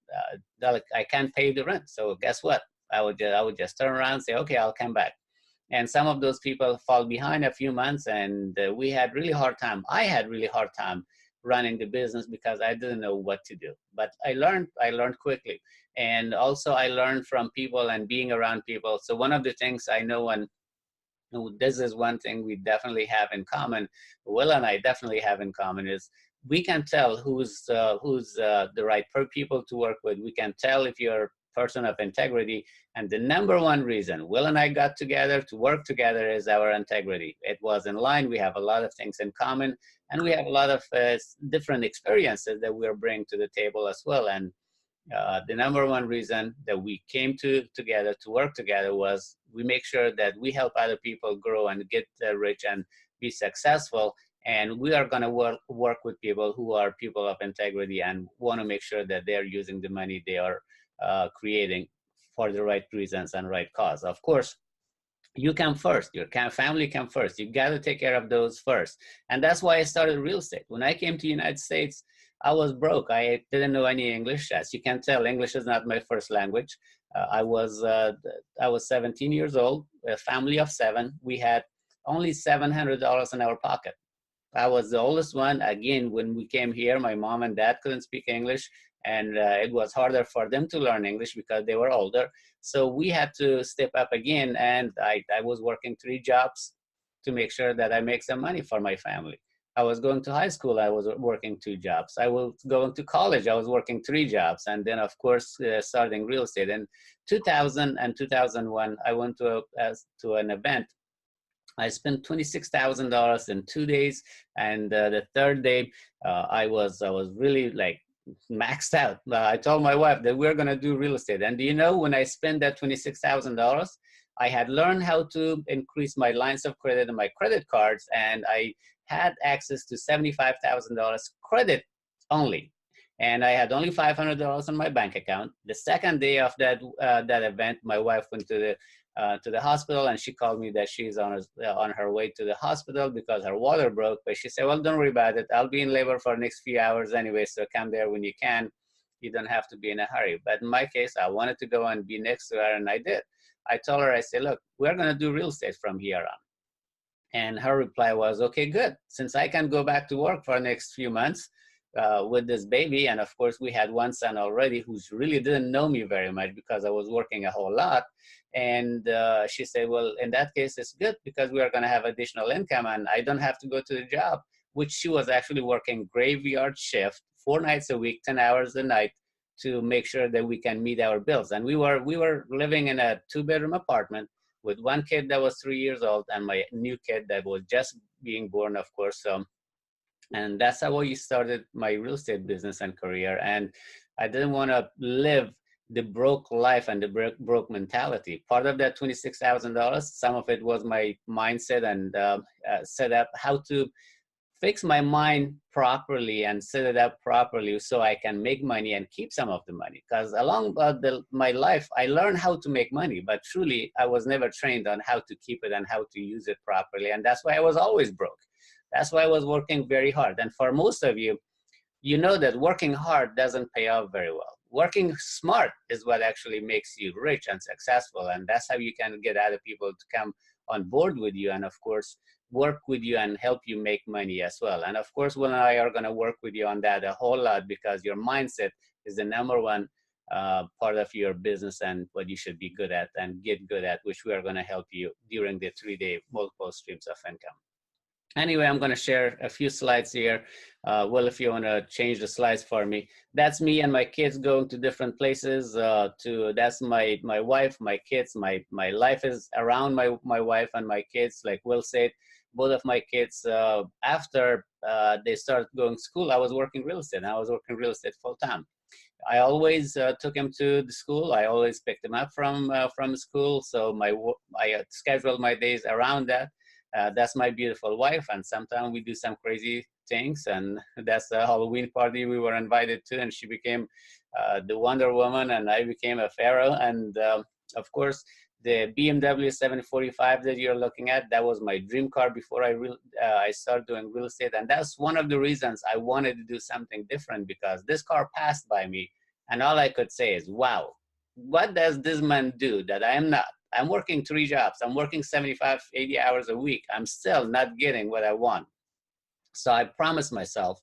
I can't pay the rent. So guess what? I would just turn around and say, okay, I'll come back. And some of those people fall behind a few months, and we had really hard time. I had really hard time running the business because I didn't know what to do. But I learned quickly. And also I learned from people and being around people. So one of the things I know, and this is one thing we definitely have in common, Will and I definitely have in common, is we can tell who's the right people to work with. We can tell if you're a person of integrity. And the number one reason Will and I got together to work together is our integrity. It was in line. We have a lot of things in common, and we have a lot of different experiences that we're bringing to the table as well. And the number one reason that we came together to work together was we make sure that we help other people grow and get rich and be successful. And we are going to work with people who are people of integrity and want to make sure that they're using the money they are creating for the right reasons and right cause. Of course, you come first. Your family come first. You got to take care of those first. And that's why I started real estate. When I came to the United States, I was broke. I didn't know any English. As you can tell, English is not my first language. I was 17 years old, a family of 7. We had only $700 in our pocket. I was the oldest one. Again, when we came here, my mom and dad couldn't speak English, and it was harder for them to learn English because they were older. So we had to step up again, and I was working 3 jobs to make sure that I make some money for my family. I was going to high school, I was working 2 jobs. I was going to college, I was working 3 jobs. And then, of course, starting real estate. In 2000 and 2001, I went to an event. I spent $26,000 in 2 days. And the third day, I was really like maxed out. I told my wife that we're going to do real estate. And do you know, when I spent that $26,000, I had learned how to increase my lines of credit and my credit cards, and I had access to $75,000 credit only. And I had only $500 on my bank account. The second day of that event, my wife went to the hospital, and she called me that she's on her way to the hospital because her water broke. But she said, well, don't worry about it. I'll be in labor for the next few hours anyway, so come there when you can. You don't have to be in a hurry. But in my case, I wanted to go and be next to her, and I did. I told her, I said, look, we're going to do real estate from here on. And her reply was, okay, good. Since I can go back to work for the next few months with this baby, and of course, we had one son already who really didn't know me very much because I was working a whole lot. And she said, well, in that case, it's good because we are going to have additional income and I don't have to go to the job, which she was actually working graveyard shift 4 nights a week, 10 hours a night, to make sure that we can meet our bills. And we were living in a 2-bedroom apartment with 1 kid that was 3 years old and my new kid that was just being born, of course. And that's how I started my real estate business and career. And I didn't want to live the broke life and the broke mentality. Part of that $26,000, some of it was my mindset and set up how to fix my mind properly and set it up properly so I can make money and keep some of the money. Because along my life, I learned how to make money, but truly I was never trained on how to keep it and how to use it properly. And that's why I was always broke. That's why I was working very hard. And for most of you, you know that working hard doesn't pay off very well. Working smart is what actually makes you rich and successful. And that's how you can get other people to come on board with you and, of course, work with you and help you make money as well. And of course, Will and I are going to work with you on that a whole lot because your mindset is the #1 part of your business and what you should be good at and get good at, which we are going to help you during the 3-day multiple streams of income. Anyway, I'm going to share a few slides here. Will, if you want to change the slides for me. That's me and my kids going to different places. That's my wife, my kids. My life is around my wife and my kids. Like Will said, both of my kids, after they started going to school, I was working real estate. I was working real estate full time. I always took him to the school. I always picked him up from school. So I scheduled my days around that. That's my beautiful wife, and sometimes we do some crazy things, and that's a Halloween party we were invited to, and she became the Wonder Woman, and I became a pharaoh. And of course, the BMW 745 that you're looking at, that was my dream car before I started doing real estate, and that's one of the reasons I wanted to do something different, because this car passed by me, and all I could say is, wow, what does this man do that I am not? I'm working 3 jobs. I'm working 75, 80 hours a week. I'm still not getting what I want. So I promised myself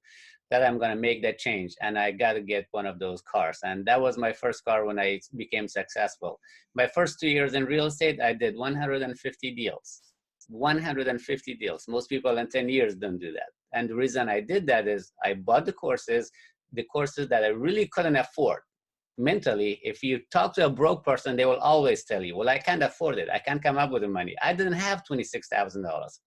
that I'm going to make that change, and I got to get one of those cars. And that was my first car when I became successful. My first 2 years in real estate, I did 150 deals. 150 deals. Most people in 10 years don't do that. And the reason I did that is I bought the courses that I really couldn't afford. Mentally, if you talk to a broke person, they will always tell you, well, I can't afford it. I can't come up with the money. I didn't have $26,000.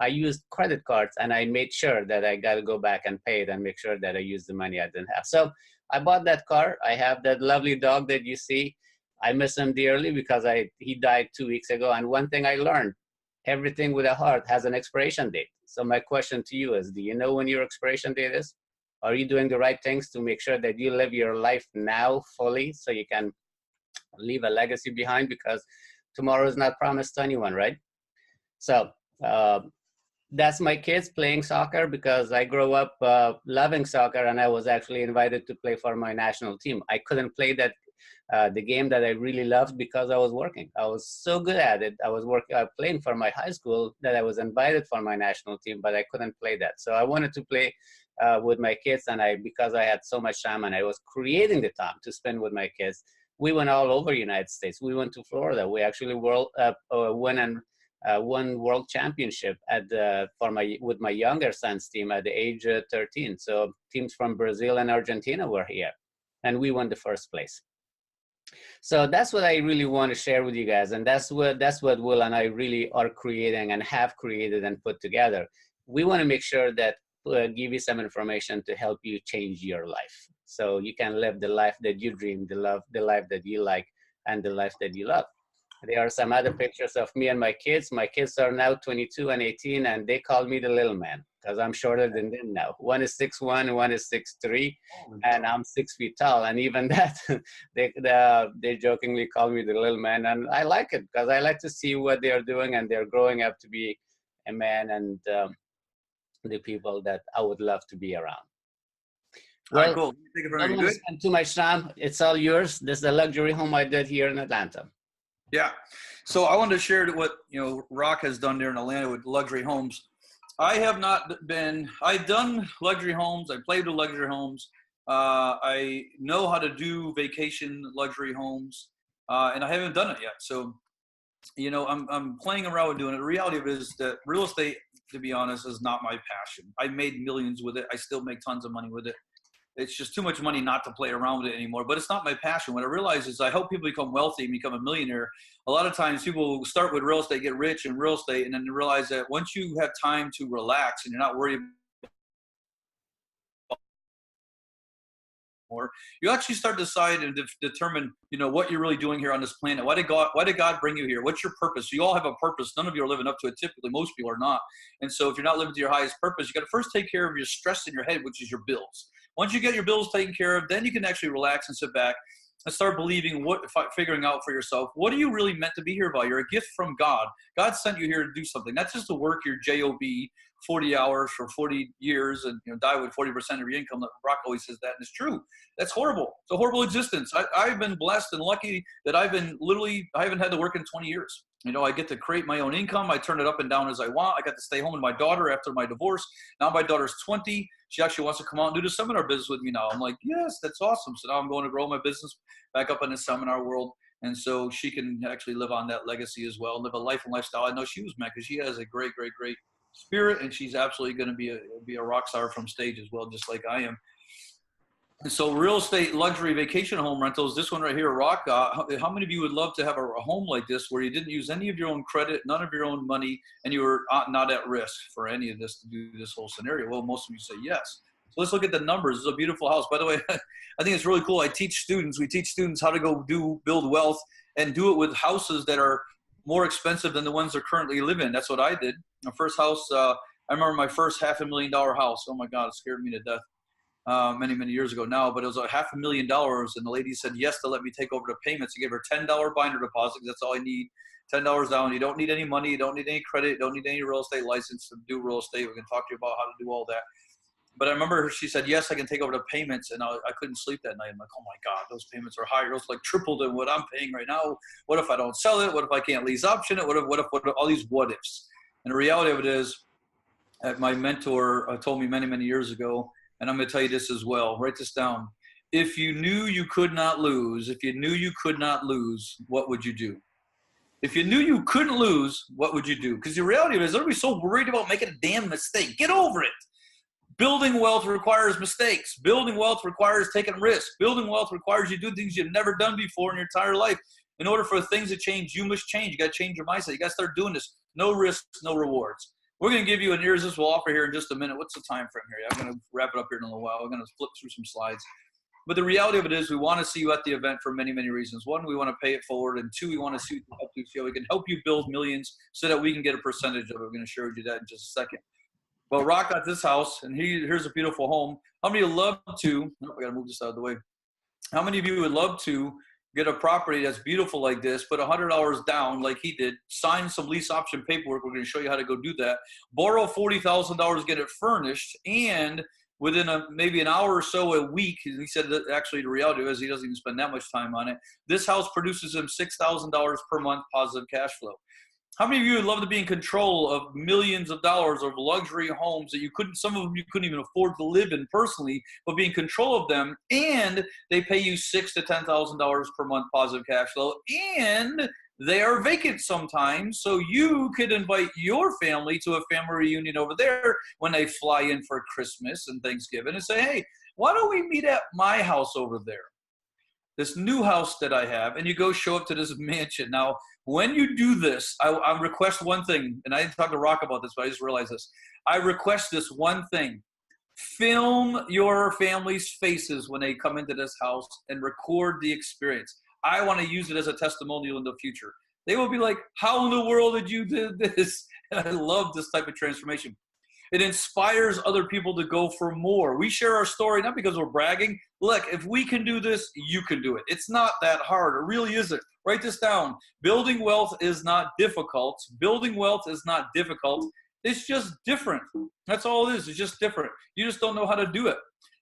I used credit cards, and I made sure that I got to go back and pay it and make sure that I used the money I didn't have. So I bought that car. I have that lovely dog that you see. I miss him dearly because he died 2 weeks ago. And one thing I learned, everything with a heart has an expiration date. So my question to you is, do you know when your expiration date is? Are you doing the right things to make sure that you live your life now fully so you can leave a legacy behind? Because tomorrow is not promised to anyone, right? So that's my kids playing soccer, because I grew up loving soccer, and I was actually invited to play for my national team. I couldn't play the game that I really loved because I was working. I was so good at it. I was playing for my high school that I was invited for my national team, but I couldn't play that. So I wanted to play with my kids, and because I had so much time and I was creating the time to spend with my kids, we went all over the United States. We went to Florida. We actually went and won world championship with my younger son's team at the age 13. So teams from Brazil and Argentina were here, and we won the first place. So that's what I really want to share with you guys, and that's what Will and I really are creating and have created and put together. We want to make sure that give you some information to help you change your life, so you can live the life that you dream, the life that you like, and the life that you love. There are some other pictures of me and my kids. My kids are now 22 and 18, and they call me the little man because I'm shorter than them now. One is 6'1", one is 6'3", and I'm 6 feet tall. And even that, they jokingly call me the little man, and I like it because I like to see what they are doing, and they're growing up to be a man and the people that I would love to be around. Well, right, cool. Thank you very don't want to spend too much time. It's all yours. This is the luxury home I did here in Atlanta. Yeah. So I wanted to share what, Rock has done there in Atlanta with luxury homes. I've done luxury homes. I played with luxury homes. I know how to do vacation luxury homes, and I haven't done it yet. So, I'm playing around with doing it. The reality of it is that real estate, to be honest, is not my passion. I made millions with it. I still make tons of money with it. It's just too much money not to play around with it anymore, but it's not my passion. What I realize is I help people become wealthy and become a millionaire. A lot of times people start with real estate, get rich in real estate, and then realize that once you have time to relax and you're not worried more, you actually start to decide and determine, what you're really doing here on this planet. Why did God bring you here? What's your purpose? You all have a purpose. None of you are living up to it. Typically, most people are not. And so if you're not living to your highest purpose, you got to first take care of your stress in your head, which is your bills. Once you get your bills taken care of, then you can actually relax and sit back and start figuring out for yourself, what are you really meant to be here by? You're a gift from God. God sent you here to do something, not just to work your job 40 hours for 40 years and die with 40% of your income. Brock always says that, and it's true. That's horrible. It's a horrible existence. I've been blessed and lucky that I haven't had to work in 20 years. I get to create my own income. I turn it up and down as I want. I got to stay home with my daughter after my divorce. Now my daughter's 20. She actually wants to come out and do the seminar business with me now. I'm like, yes, that's awesome. So now I'm going to grow my business back up in the seminar world. And so she can actually live on that legacy as well, live a life and lifestyle I know she was meant, because she has a great, great, great spirit, and she's absolutely going to be a rock star from stage as well, just like I am. And so real estate, luxury, vacation home rentals, this one right here, Rock, how many of you would love to have a home like this where you didn't use any of your own credit, none of your own money, and you were not at risk for any of this to do this whole scenario? Well, most of you say yes. So let's look at the numbers. This is a beautiful house. By the way, I think it's really cool. We teach students how to go build wealth and do it with houses that are more expensive than the ones they're currently living in. That's what I did. My first house, I remember my first $500,000 house. Oh my God, it scared me to death. Many, many years ago now, but it was $500,000, and the lady said yes to let me take over the payments. I gave her $10 binder deposit, because that's all I need. $10 down. You don't need any money. You don't need any credit. You don't need any real estate license to do real estate. We can talk to you about how to do all that. But I remember she said, yes, I can take over the payments, and I couldn't sleep that night. I'm like, oh my God, those payments are higher. Those like triple than what I'm paying right now. What if I don't sell it? What if I can't lease option it? What if all these what ifs? And the reality of it is, my mentor told me many, many years ago, and I'm going to tell you this as well. Write this down. If you knew you could not lose, what would you do? If you knew you couldn't lose, what would you do? Because the reality of it is, everybody's so worried about making a damn mistake. Get over it. Building wealth requires mistakes. Building wealth requires taking risks. Building wealth requires you do things you've never done before in your entire life. In order for things to change, you must change. You got to change your mindset. You got to start doing this. No risks, no rewards. We're going to give you an irresistible offer here in just a minute. What's the time frame here? I'm going to wrap it up here in a little while. We're going to flip through some slides. But the reality of it is, we want to see you at the event for many, many reasons. One, we want to pay it forward. And two, we want to see how we can help you build millions so that we can get a percentage of it. We're going to show you that in just a second. Well, Rock got this house, and here's a beautiful home. How many would love to – I got to move this out of the way. How many of you would love to get a property that's beautiful like this, put $100 down like he did, sign some lease option paperwork? We're going to show you how to go do that. Borrow $40,000, get it furnished, and within maybe an hour or so a week, he said that actually the reality is he doesn't even spend that much time on it. This house produces him $6,000 per month positive cash flow. How many of you would love to be in control of millions of dollars of luxury homes that some of them you couldn't even afford to live in personally, but be in control of them, and they pay you $6,000 to $10,000 per month positive cash flow, and They are vacant sometimes, so you could invite your family to a family reunion over there when they fly in for Christmas and Thanksgiving and say, hey, why don't we meet at my house over there? This new house that I have, and you go show up to this mansion. Now, when you do this, I request one thing, and I didn't talk to Rock about this, but I just realized this. I request this one thing. Film your family's faces when they come into this house and record the experience. I want to use it as a testimonial in the future. They will be like, how in the world did you do this? And I love this type of transformation. It inspires other people to go for more. We share our story, not because we're bragging. Look, if we can do this, you can do it. It's not that hard. It really isn't. Write this down. Building wealth is not difficult. Building wealth is not difficult. It's just different. That's all it is. It's just different. You just don't know how to do it.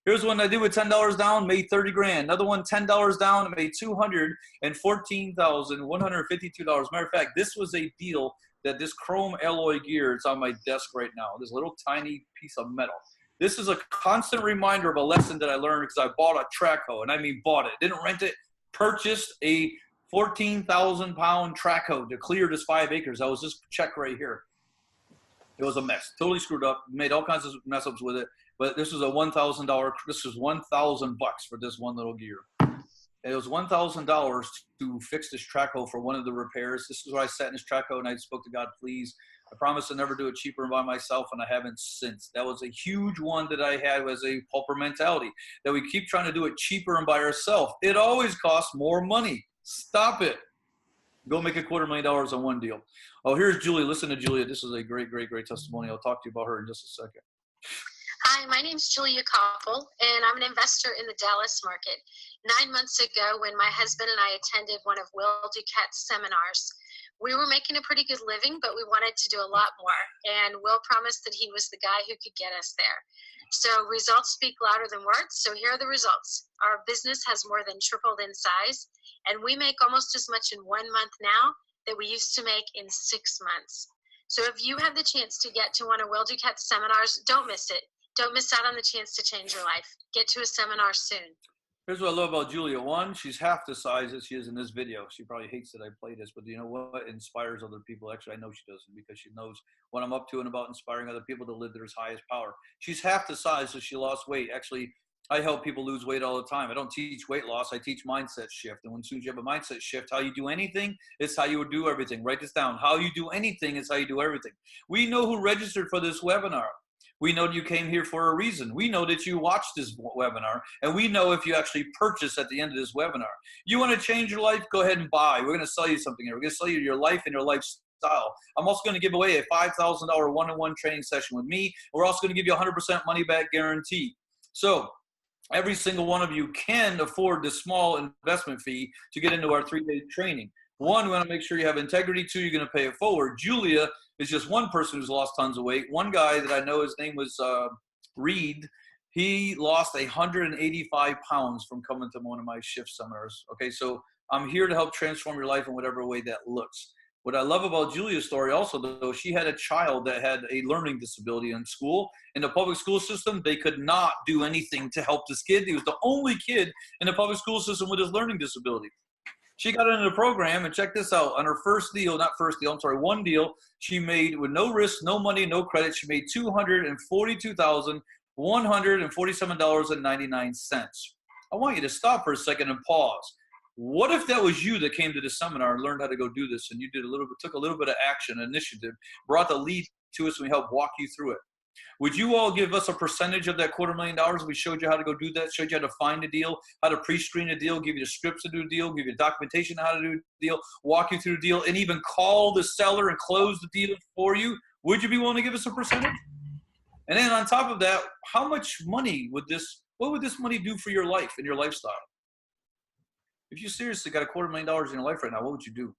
Here's one I did with $10 down, made 30 grand. Another one, $10 down, made $214,152. Matter of fact, this was a deal that this chrome alloy gear, it's on my desk right now, this little tiny piece of metal. This is a constant reminder of a lesson that I learned because I bought a track hoe, and I mean bought it. Didn't rent it, purchased a 14,000 pound track hoe to clear this 5 acres. That was this check right here. It was a mess, totally screwed up, made all kinds of mess ups with it. But this was a $1,000, this was $1,000 for this one little gear. It was $1,000 to fix this track hoe for one of the repairs. This is where I sat in this track hoe and I spoke to God, please. I promise to never do it cheaper by myself, and I haven't since. That was a huge one that I had as a pauper mentality, that we keep trying to do it cheaper and by ourselves. It always costs more money. Stop it. Go make $250,000 on one deal. Oh, here's Julia. Listen to Julia. This is a great, great, great testimony. I'll talk to you about her in just a second. Hi, my name's Julia Koppel, and I'm an investor in the Dallas market. 9 months ago, when my husband and I attended one of Will Duquette's seminars, we were making a pretty good living, but we wanted to do a lot more. And Will promised that he was the guy who could get us there. So results speak louder than words. So here are the results. Our business has more than tripled in size, and we make almost as much in 1 month now that we used to make in 6 months. So if you have the chance to get to one of Will Duquette's seminars, don't miss it. Don't miss out on the chance to change your life. Get to a seminar soon. Here's what I love about Julia. One, she's half the size that she is in this video. She probably hates that I play this, but you know what? It inspires other people. Actually, I know she doesn't, because she knows what I'm up to and about inspiring other people to live their highest power. She's half the size, so she lost weight. Actually, I help people lose weight all the time. I don't teach weight loss. I teach mindset shift. And as soon as you have a mindset shift, how you do anything is how you would do everything. Write this down. How you do anything is how you do everything. We know who registered for this webinar. We know you came here for a reason. We know that you watched this webinar, and we know if you actually purchase at the end of this webinar. You want to change your life? Go ahead and buy. We're going to sell you something here. We're going to sell you your life and your lifestyle. I'm also going to give away a $5,000 one-on-one training session with me. We're also going to give you 100% money back guarantee. So every single one of you can afford the small investment fee to get into our 3-day training. One, we want to make sure you have integrity. Two, you're going to pay it forward. Julia is just one person who's lost tons of weight. One guy that I know, his name was Reed. He lost 185 pounds from coming to one of my shift seminars. Okay, so I'm here to help transform your life in whatever way that looks. What I love about Julia's story also, though, she had a child that had a learning disability in school. In the public school system, they could not do anything to help this kid. He was the only kid in the public school system with his learning disability. She got into the program, and check this out. On her first deal, one deal, she made with no risk, no money, no credit. She made $242,147.99. I want you to stop for a second and pause. What if that was you that came to the seminar and learned how to go do this, and you did took a little bit of action, initiative, brought the lead to us, and we helped walk you through it? Would you all give us a percentage of that $250,000? We showed you how to go do that, showed you how to find a deal, how to pre-screen a deal, give you the scripts to do a deal, give you documentation on how to do a deal, walk you through the deal, and even call the seller and close the deal for you. Would you be willing to give us a percentage? And then on top of that, how much money what would this money do for your life and your lifestyle? If you seriously got $250,000 in your life right now, what would you do?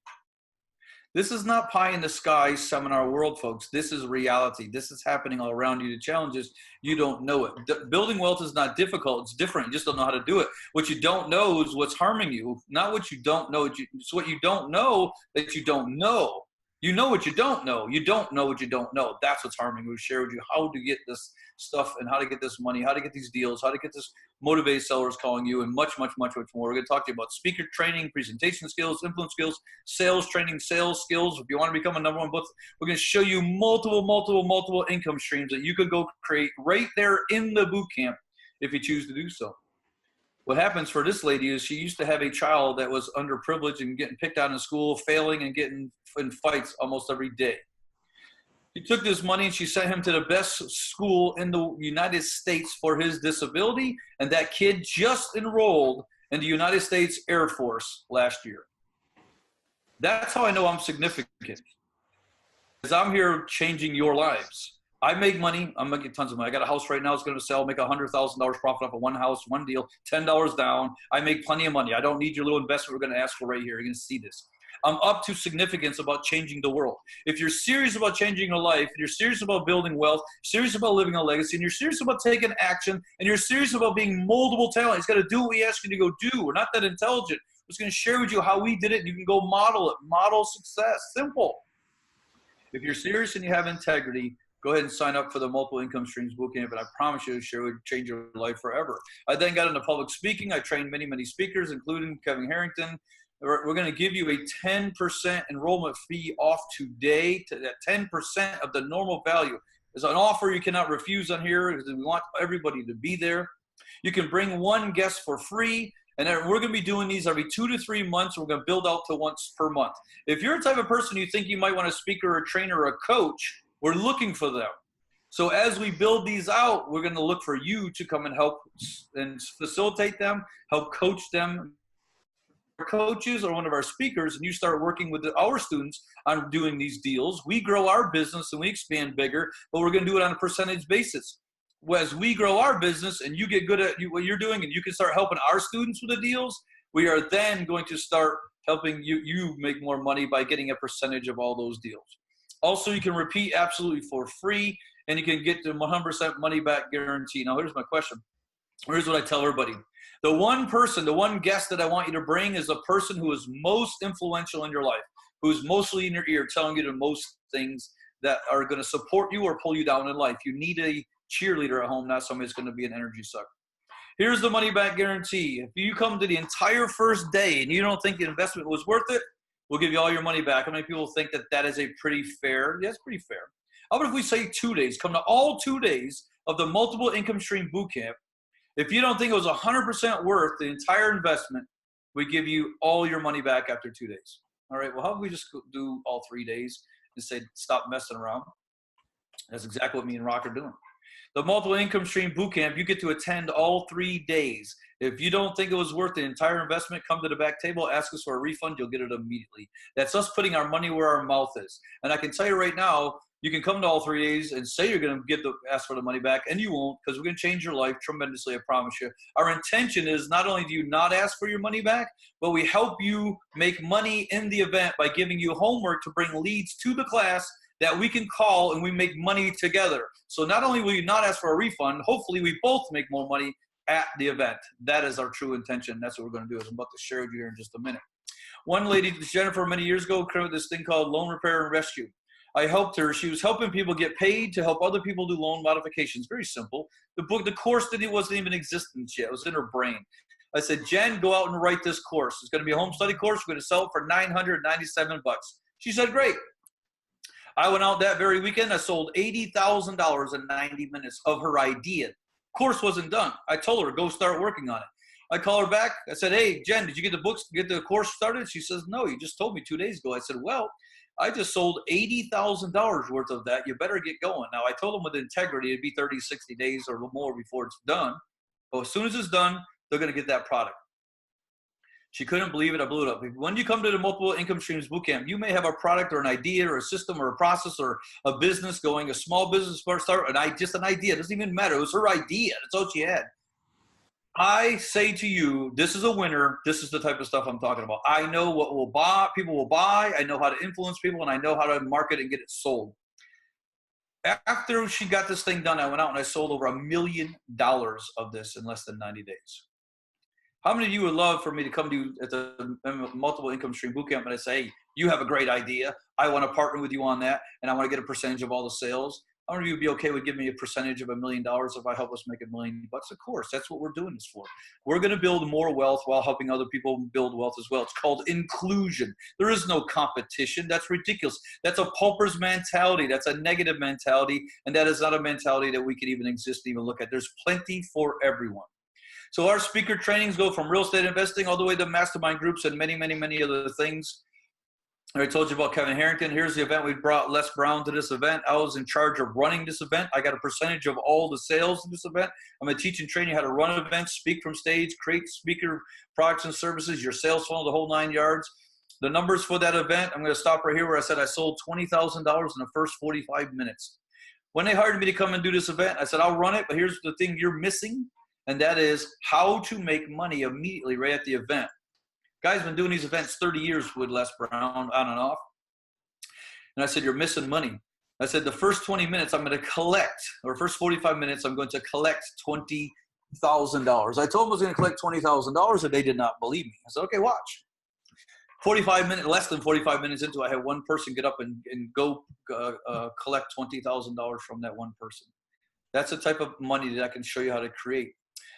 This is not pie in the sky seminar world, folks. This is reality. This is happening all around you. The challenge is you don't know it. Building wealth is not difficult. It's different. You just don't know how to do it. What you don't know is what's harming you, not what you don't know. It's what you don't know that you don't know. You know what you don't know. You don't know what you don't know. That's what's harming. We share with you how to get this stuff and how to get this money, how to get these deals, how to get this motivated sellers calling you, and much, much, much, much more. We're going to talk to you about speaker training, presentation skills, influence skills, sales training, sales skills. If you want to become a #1 book, we're going to show you multiple income streams that you could go create right there in the boot camp if you choose to do so. What happens for this lady is she used to have a child that was underprivileged and getting picked on in school, failing and getting in fights almost every day. She took this money and she sent him to the best school in the United States for his disability, and that kid just enrolled in the United States Air Force last year. That's how I know I'm significant, because I'm here changing your lives. I make money. I'm making tons of money. I got a house right now that's going to sell, make $100,000 profit off of one house, one deal, $10 down. I make plenty of money. I don't need your little investment we're going to ask for right here. You're going to see this. I'm up to significance about changing the world. If you're serious about changing your life, and you're serious about building wealth, serious about living a legacy, and you're serious about taking action, and you're serious about being moldable talent, it's got to do what we ask you to go do. We're not that intelligent. I'm just going to share with you how we did it, and you can go model it. Model success. Simple. If you're serious and you have integrity, go ahead and sign up for the Multiple Income Streams Bootcamp, and I promise you, it would change your life forever. I then got into public speaking. I trained many, many speakers, including Kevin Harrington. We're going to give you a 10% enrollment fee off today. To that 10% of the normal value is an offer you cannot refuse on here, because we want everybody to be there. You can bring one guest for free. And then we're going to be doing these every 2 to 3 months. We're going to build out to once per month. If you're a type of person you think you might want a speaker or a trainer or a coach, we're looking for them. So as we build these out, we're going to look for you to come and help and facilitate them, help coach them. Our coaches or one of our speakers, and you start working with our students on doing these deals. We grow our business and we expand bigger, but we're going to do it on a percentage basis. As we grow our business and you get good at what you're doing and you can start helping our students with the deals, we are then going to start helping you make more money by getting a percentage of all those deals. Also, you can repeat absolutely for free, and you can get the 100% money back guarantee. Now, here's my question. Here's what I tell everybody. The one person, the one guest that I want you to bring is a person who is most influential in your life, who's mostly in your ear telling you the most things that are going to support you or pull you down in life. You need a cheerleader at home, not somebody that's going to be an energy sucker. Here's the money back guarantee. If you come to the entire first day and you don't think the investment was worth it, we'll give you all your money back. How many people think that that is a pretty fair? Yeah, it's pretty fair. How about if we say 2 days? Come to all 2 days of the Multiple Income Stream Bootcamp. If you don't think it was 100% worth the entire investment, we give you all your money back after 2 days. All right, well, how about we just do all 3 days and say, stop messing around? That's exactly what me and Rock are doing. The Multiple Income Stream Bootcamp, you get to attend all 3 days. If you don't think it was worth the entire investment, come to the back table, ask us for a refund. You'll get it immediately. That's us putting our money where our mouth is. And I can tell you right now, you can come to all 3 days and say you're going to ask for the money back, and you won't, because we're going to change your life tremendously, I promise you. Our intention is not only do you not ask for your money back, but we help you make money in the event by giving you homework to bring leads to the class that we can call, and we make money together. So not only will you not ask for a refund, hopefully we both make more money at the event. That is our true intention. That's what we're going to do, as I'm about to share with you here in just a minute. One lady, Jennifer, many years ago, created this thing called Loan Repair and Rescue. I helped her. She was helping people get paid to help other people do loan modifications. Very simple. The course wasn't even in existence yet. It was in her brain. I said, Jen, go out and write this course. It's going to be a home study course. We're going to sell it for $997. She said, great. I went out that very weekend. I sold $80,000 in 90 minutes of her idea. Course wasn't done. I told her, go start working on it. I call her back. I said, hey, Jen, did you get the books, get the course started? She says, no, you just told me 2 days ago. I said, well, I just sold $80,000 worth of that. You better get going. Now, I told them with integrity, it'd be 30, 60 days or more before it's done. But as soon as it's done, they're going to get that product. She couldn't believe it. I blew it up. When you come to the Multiple Income Streams Bootcamp, you may have a product or an idea or a system or a process or a business going, a small business start, just an idea. It doesn't even matter. It was her idea. That's all she had. I say to you, this is a winner. This is the type of stuff I'm talking about. I know what people will buy. I know how to influence people, and I know how to market and get it sold. After she got this thing done, I went out and I sold over $1 million of this in less than 90 days. How many of you would love for me to come to you at the Multiple Income Stream Bootcamp and I say, hey, You have a great idea. I want to partner with you on that, and I want to get a percentage of all the sales. How many of you would be okay with giving me a percentage of $1 million if I help us make $1 million? Of course, that's what we're doing this for. We're going to build more wealth while helping other people build wealth as well. It's called inclusion. There is no competition. That's ridiculous. That's a pauper's mentality. That's a negative mentality, and that is not a mentality that we could even exist and even look at. There's plenty for everyone. So our speaker trainings go from real estate investing all the way to mastermind groups and many, many, many other things. I told you about Kevin Harrington. Here's the event. We brought Les Brown to this event. I was in charge of running this event. I got a percentage of all the sales of this event. I'm going to teach and train you how to run events, speak from stage, create speaker products and services, your sales funnel, the whole 9 yards. The numbers for that event, I'm going to stop right here where I said I sold $20,000 in the first 45 minutes. When they hired me to come and do this event, I said, I'll run it, but here's the thing you're missing, and that is how to make money immediately right at the event. Guy's been doing these events 30 years with Les Brown, on and off. And I said, you're missing money. I said, the first 20 minutes I'm going to collect, or first 45 minutes I'm going to collect $20,000. I told them I was going to collect $20,000, and they did not believe me. I said, okay, watch. 45 minutes, less than 45 minutes into it, I had one person get up and go collect $20,000 from that one person. That's the type of money that I can show you how to create.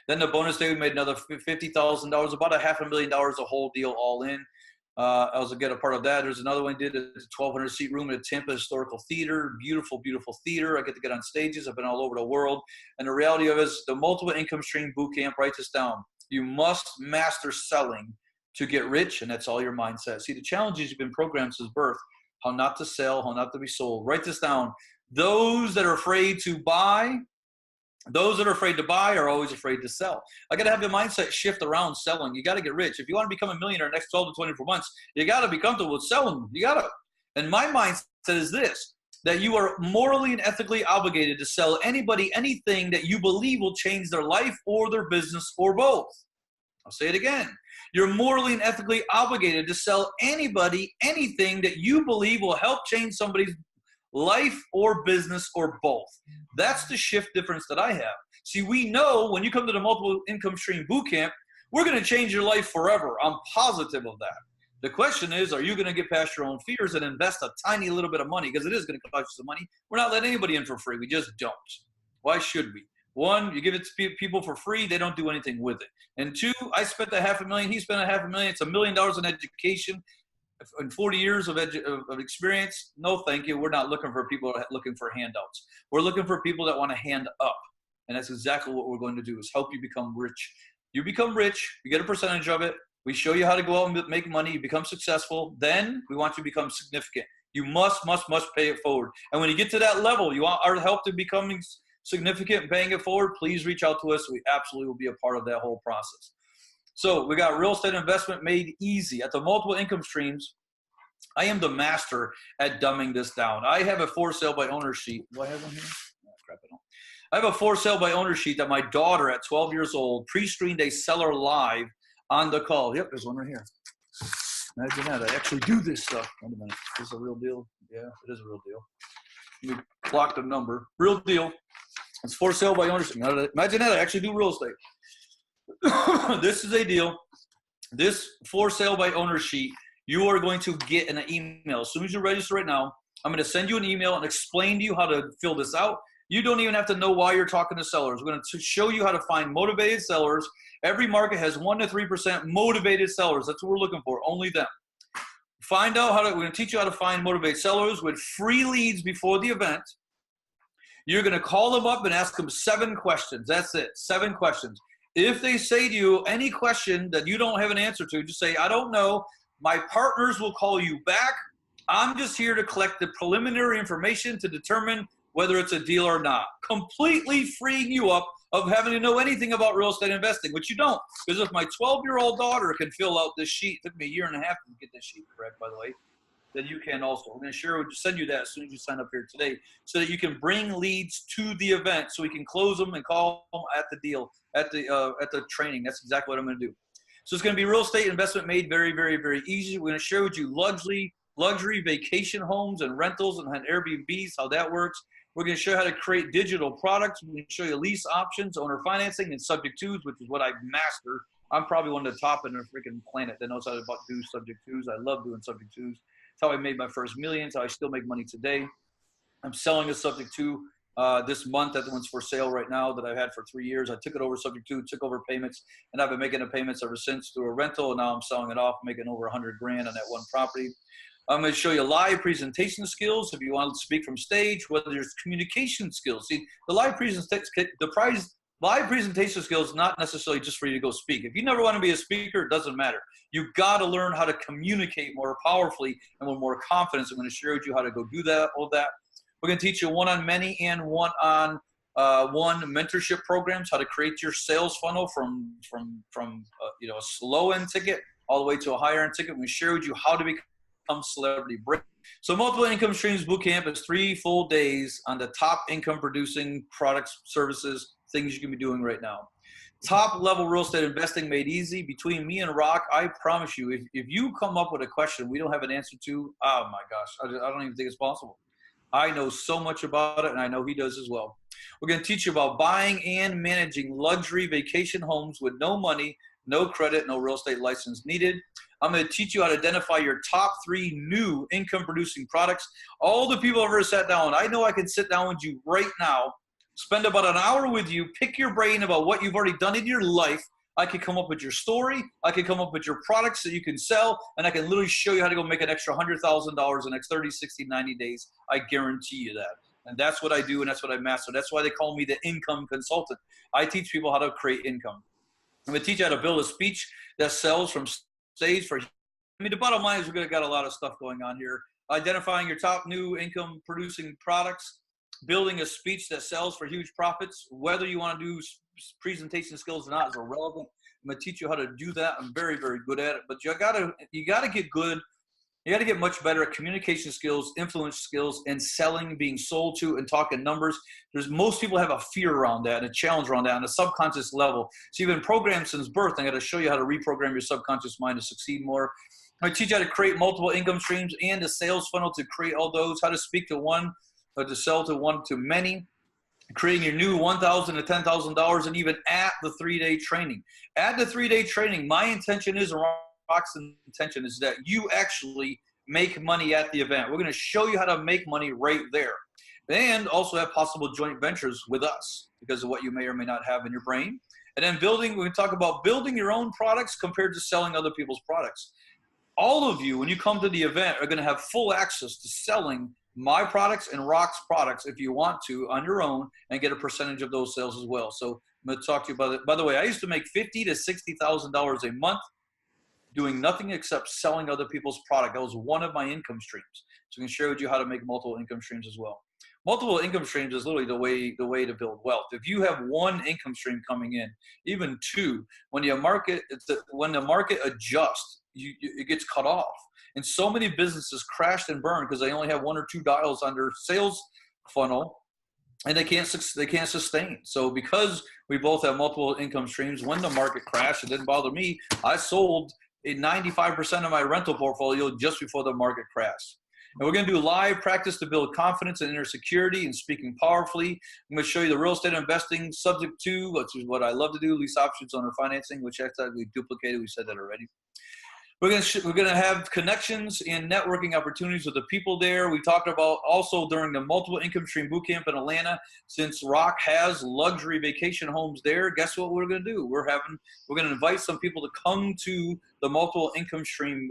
Then the bonus day, we made another $50,000, about $500,000, the whole deal all in. I was again a part of that. There's another one I did a 1,200 seat room at Tampa Historical Theater. Beautiful, beautiful theater. I get to get on stages. I've been all over the world. And the reality of it is the multiple income stream boot camp, write this down. You must master selling to get rich, and that's all your mindset. See, the challenge is you've been programmed since birth, how not to sell, how not to be sold. Write this down. Those that are afraid to buy, are always afraid to sell. I got to have your mindset shift around selling. You got to get rich. If you want to become a millionaire in the next 12 to 24 months, you got to be comfortable with selling. You got to. And my mindset is this, that you are morally and ethically obligated to sell anybody anything that you believe will change their life or their business or both. I'll say it again. You're morally and ethically obligated to sell anybody anything that you believe will help change somebody's life or business or both. That's the shift difference that I have. See, we know when you come to the multiple income stream boot camp, we're going to change your life forever. I'm positive of that. The question is, are you going to get past your own fears and invest a tiny little bit of money? Because it is going to cost you some money. We're not letting anybody in for free. We just don't. Why should we? One, you give it to people for free, they don't do anything with it. And two, I spent $500,000, he spent $500,000. It's $1 million in education. In 40 years of experience, no thank you. We're not looking for people looking for handouts. We're looking for people that want to hand up. And that's exactly what we're going to do, is help you become rich. You become rich, you get a percentage of it. We show you how to go out and make money. You become successful. Then we want you to become significant. You must pay it forward. And when you get to that level, you want our help to becoming significant and paying it forward, please reach out to us. We absolutely will be a part of that whole process. So we got real estate investment made easy. At the multiple income streams, I am the master at dumbing this down. I have a for sale by owner sheet. Do I have one here? Oh, crap, I don't. I have a for sale by owner sheet that my daughter at 12 years old pre-screened a seller live on the call. Yep, there's one right here. Imagine that. I actually do this stuff. Wait a minute. Is this a real deal? Yeah, it is a real deal. Let me block the number. Real deal. It's for sale by owner sheet. Imagine that. I actually do real estate. This is a deal. This for sale by owner sheet, you are going to get an email. As soon as you register right now, I'm going to send you an email and explain to you how to fill this out. You don't even have to know why you're talking to sellers. We're going to show you how to find motivated sellers. Every market has 1 to 3% motivated sellers. That's what we're looking for, only them. Find out how to, we're going to teach you how to find motivated sellers with free leads before the event. You're going to call them up and ask them 7 questions. That's it, 7 questions. If they say to you any question that you don't have an answer to, just say, I don't know. My partners will call you back. I'm just here to collect the preliminary information to determine whether it's a deal or not. Completely freeing you up of having to know anything about real estate investing, which you don't. Because if my 12-year-old daughter can fill out this sheet, it took me a year and a half to get this sheet correct, by the way, then you can also. We're going to send you that as soon as you sign up here today so that you can bring leads to the event so we can close them and call them at the deal, at the training. That's exactly what I'm going to do. So it's going to be real estate investment made very, very, very easy. We're going to share with you luxury vacation homes and rentals and Airbnbs, how that works. We're going to show you how to create digital products. We're going to show you lease options, owner financing, and subject twos, which is what I master. I'm probably one of the top in the freaking planet that knows how to do subject twos. I love doing subject twos. how I made my first millions, how I still make money today. I'm selling a subject to this month. That one's for sale right now that I've had for 3 years. I took it over subject to, took over payments, and I've been making the payments ever since through a rental. And now I'm selling it off, making over 100 grand on that one property. I'm going to show you live presentation skills if you want to speak from stage, whether there's communication skills. See, the live presentation skills not necessarily just for you to go speak. If you never want to be a speaker, it doesn't matter. You've got to learn how to communicate more powerfully and with more confidence. I'm going to share with you how to go do that, all that. We're going to teach you one-on-many and one-on-one mentorship programs, how to create your sales funnel from a low-end ticket all the way to a higher-end ticket. We share with you how to become celebrity brand. So Multiple Income Streams Bootcamp is 3 full days on the top income producing products, services, things you can be doing right now. Top level real estate investing made easy. Between me and Rock, I promise you, if you come up with a question we don't have an answer to, oh my gosh, I don't even think it's possible. I know so much about it, and I know he does as well. We're going to teach you about buying and managing luxury vacation homes with no money, no credit, no real estate license needed. I'm going to teach you how to identify your top 3 new income-producing products. All the people I've ever sat down, I know I can sit down with you right now, spend about an hour with you, pick your brain about what you've already done in your life. I could come up with your story. I could come up with your products that you can sell, and I can literally show you how to go make an extra $100,000 in the next 30, 60, 90 days. I guarantee you that. And that's what I do, and that's what I master. That's why they call me the income consultant. I teach people how to create income. I'm going to teach you how to build a speech that sells from stage for. I mean, the bottom line is we're going to got a lot of stuff going on here. Identifying your top new income producing products, building a speech that sells for huge profits. Whether you want to do presentation skills or not is irrelevant. I'm going to teach you how to do that. I'm very, very good at it. But you got to get good. You got to get much better at communication skills, influence skills, and selling, being sold to, and talking numbers. Most people have a fear around that and a challenge around that on a subconscious level. So you've been programmed since birth. I'm going to show you how to reprogram your subconscious mind to succeed more. I teach you how to create multiple income streams and a sales funnel to create all those, how to speak to one, to sell to one to many, creating your new $1,000 to $10,000, and even at the 3-day training. At the 3-day training, my intention is, Rock's intention is that you actually make money at the event. We're going to show you how to make money right there, and also have possible joint ventures with us because of what you may or may not have in your brain. And then we're going to talk about building your own products compared to selling other people's products. All of you, when you come to the event, are going to have full access to selling my products and Rock's products if you want to on your own, and get a percentage of those sales as well. So I'm going to talk to you about it. By the way, I used to make $50,000 to $60,000 a month doing nothing except selling other people's product. That was one of my income streams. So I can share with you how to make multiple income streams as well. Multiple income streams is literally the way to build wealth. If you have one income stream coming in, even 2, when the market adjusts, it gets cut off. And so many businesses crashed and burned because they only have 1 or 2 dials on their sales funnel, and they can't sustain. So because we both have multiple income streams, when the market crashed, it didn't bother me. I sold 95% of my rental portfolio just before the market crashed. And we're going to do live practice to build confidence and inner security and speaking powerfully. I'm going to show you the real estate investing subject to, which is what I love to do, lease options owner financing, which actually we duplicated. We said that already. We're going to have connections and networking opportunities with the people there. We talked about also during the Multiple Income Stream Bootcamp in Atlanta, since Rock has luxury vacation homes there, guess what we're going to do? We're going to invite some people to come to the Multiple Income Stream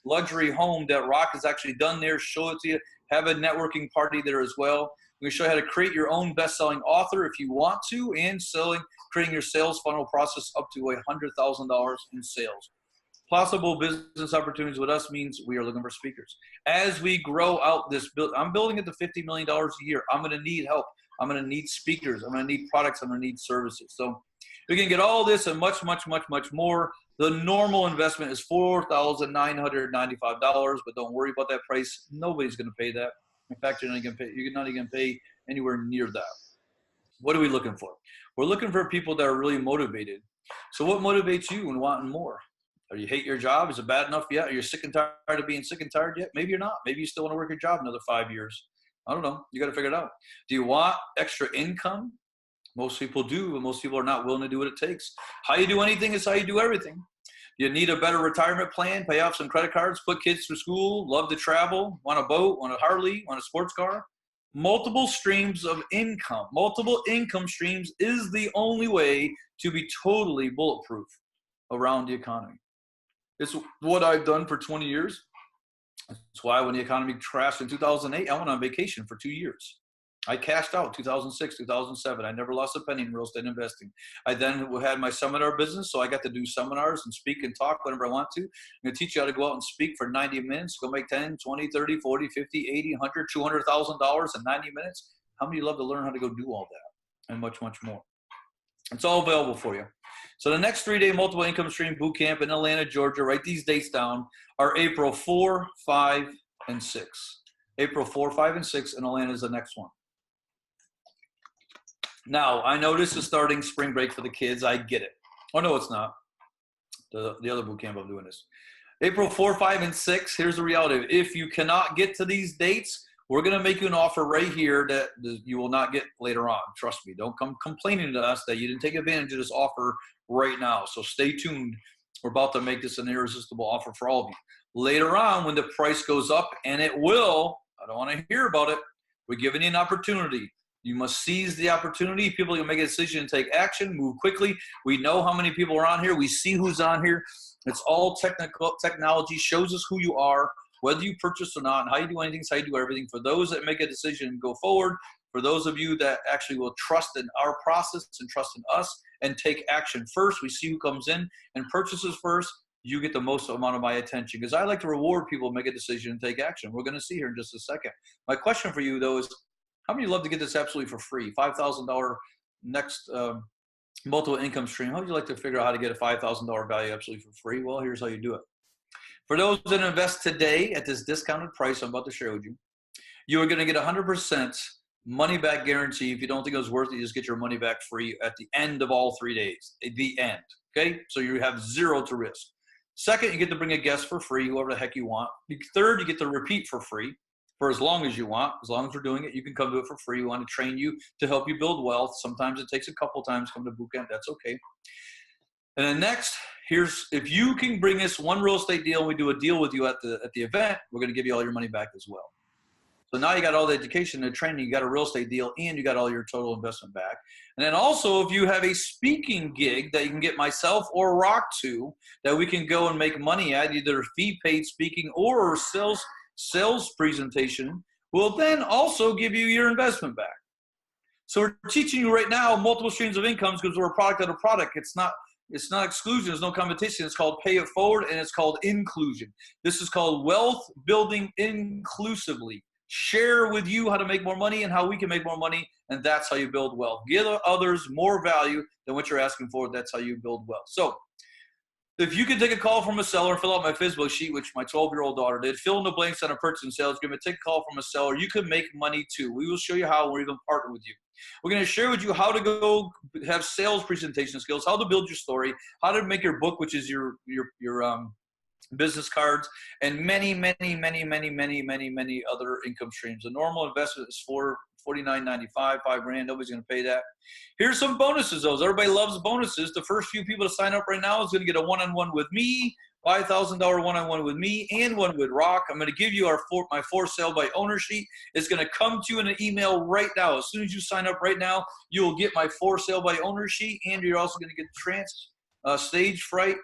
luxury home that Rock has actually done there, show it to you, have a networking party there as well. We're going to show you how to create your own best-selling author if you want to, and creating your sales funnel process up to $100,000 in sales. Possible business opportunities with us means we are looking for speakers. As we grow out this I'm building it to $50 million a year. I'm going to need help. I'm going to need speakers. I'm going to need products. I'm going to need services. So we can get all this and much, much, much, much more. The normal investment is $4,995, but don't worry about that price. Nobody's going to pay that. In fact, you're not even going to pay anywhere near that. What are we looking for? We're looking for people that are really motivated. So what motivates you in wanting more? Or you hate your job? Is it bad enough yet? Are you sick and tired of being sick and tired yet? Maybe you're not. Maybe you still want to work your job another 5 years. I don't know. You got to figure it out. Do you want extra income? Most people do, but most people are not willing to do what it takes. How you do anything is how you do everything. You need a better retirement plan, pay off some credit cards, put kids through school, love to travel, want a boat, want a Harley, want a sports car. Multiple streams of income, multiple income streams is the only way to be totally bulletproof around the economy. It's what I've done for 20 years. That's why when the economy crashed in 2008, I went on vacation for 2 years. I cashed out 2006, 2007. I never lost a penny in real estate investing. I then had my seminar business, so I got to do seminars and speak and talk whenever I want to. I'm going to teach you how to go out and speak for 90 minutes, go make 10, 20, 30, 40, 50, 80, 100, $200,000 in 90 minutes. How many of you love to learn how to go do all that and much, much more? It's all available for you. So the next 3-day multiple income stream boot camp in Atlanta, Georgia, write these dates down, are April 4, 5, and 6. April 4, 5, and 6 in Atlanta is the next one. Now, I know this is starting spring break for the kids. I get it. Oh, no, it's not. The other boot camp I'm doing this. April 4, 5, and 6, here's the reality. If you cannot get to these dates, we're going to make you an offer right here that you will not get later on. Trust me. Don't come complaining to us that you didn't take advantage of this offer right now. So stay tuned. We're about to make this an irresistible offer for all of you. Later on, when the price goes up, and it will, I don't want to hear about it, we're giving you an opportunity. You must seize the opportunity. People can make a decision and take action, move quickly. We know how many people are on here. We see who's on here. It's all technology shows us who you are, whether you purchase or not, and how you do anything, is how you do everything. For those that make a decision and go forward, for those of you that actually will trust in our process and trust in us and take action first, we see who comes in and purchases first, you get the most amount of my attention. Because I like to reward people who make a decision and take action. We're going to see here in just a second. My question for you, though, is how many love to get this absolutely for free? $5,000 next multiple income stream. How would you like to figure out how to get a $5,000 value absolutely for free? Well, here's how you do it. For those that invest today at this discounted price I'm about to share with you, you are going to get 100% money back guarantee. If you don't think it was worth it, you just get your money back free at the end of all 3 days. At the end, okay? So you have zero to risk. Second, you get to bring a guest for free, whoever the heck you want. Third, you get to repeat for free for as long as you want. As long as we're doing it, you can come do it for free. We want to train you to help you build wealth. Sometimes it takes a couple times to come to boot camp. That's okay. And then next, if you can bring us one real estate deal, we do a deal with you at the event, we're going to give you all your money back as well. So now you got all the education and training, you got a real estate deal, and you got all your total investment back. And then also, if you have a speaking gig that you can get myself or Rock to, that we can go and make money at, either fee-paid speaking or sales presentation, we'll then also give you your investment back. So we're teaching you right now multiple streams of incomes because we're a product of a product. It's not exclusion. There's no competition. It's called pay it forward, and it's called inclusion. This is called wealth building inclusively. Share with you how to make more money and how we can make more money, and that's how you build wealth. Give others more value than what you're asking for. That's how you build wealth. So if you can take a call from a seller, fill out my FSBO sheet, which my 12-year-old daughter did, fill in the blanks on a purchase and sales agreement, take a call from a seller, you can make money too. We will show you how. We're even partner with you. We're going to share with you how to go have sales presentation skills, how to build your story, how to make your book, which is your business cards, and many other income streams. The normal investment is $49.95, $5,000. Nobody's going to pay that. Here's some bonuses, though. Everybody loves bonuses. The first few people to sign up right now is going to get a one-on-one with me, $5,000 one-on-one with me, and one with Rock. I'm going to give you my for sale by owner sheet. It's going to come to you in an email right now. As soon as you sign up right now, you will get my for sale by owner sheet, and you're also going to get stage fright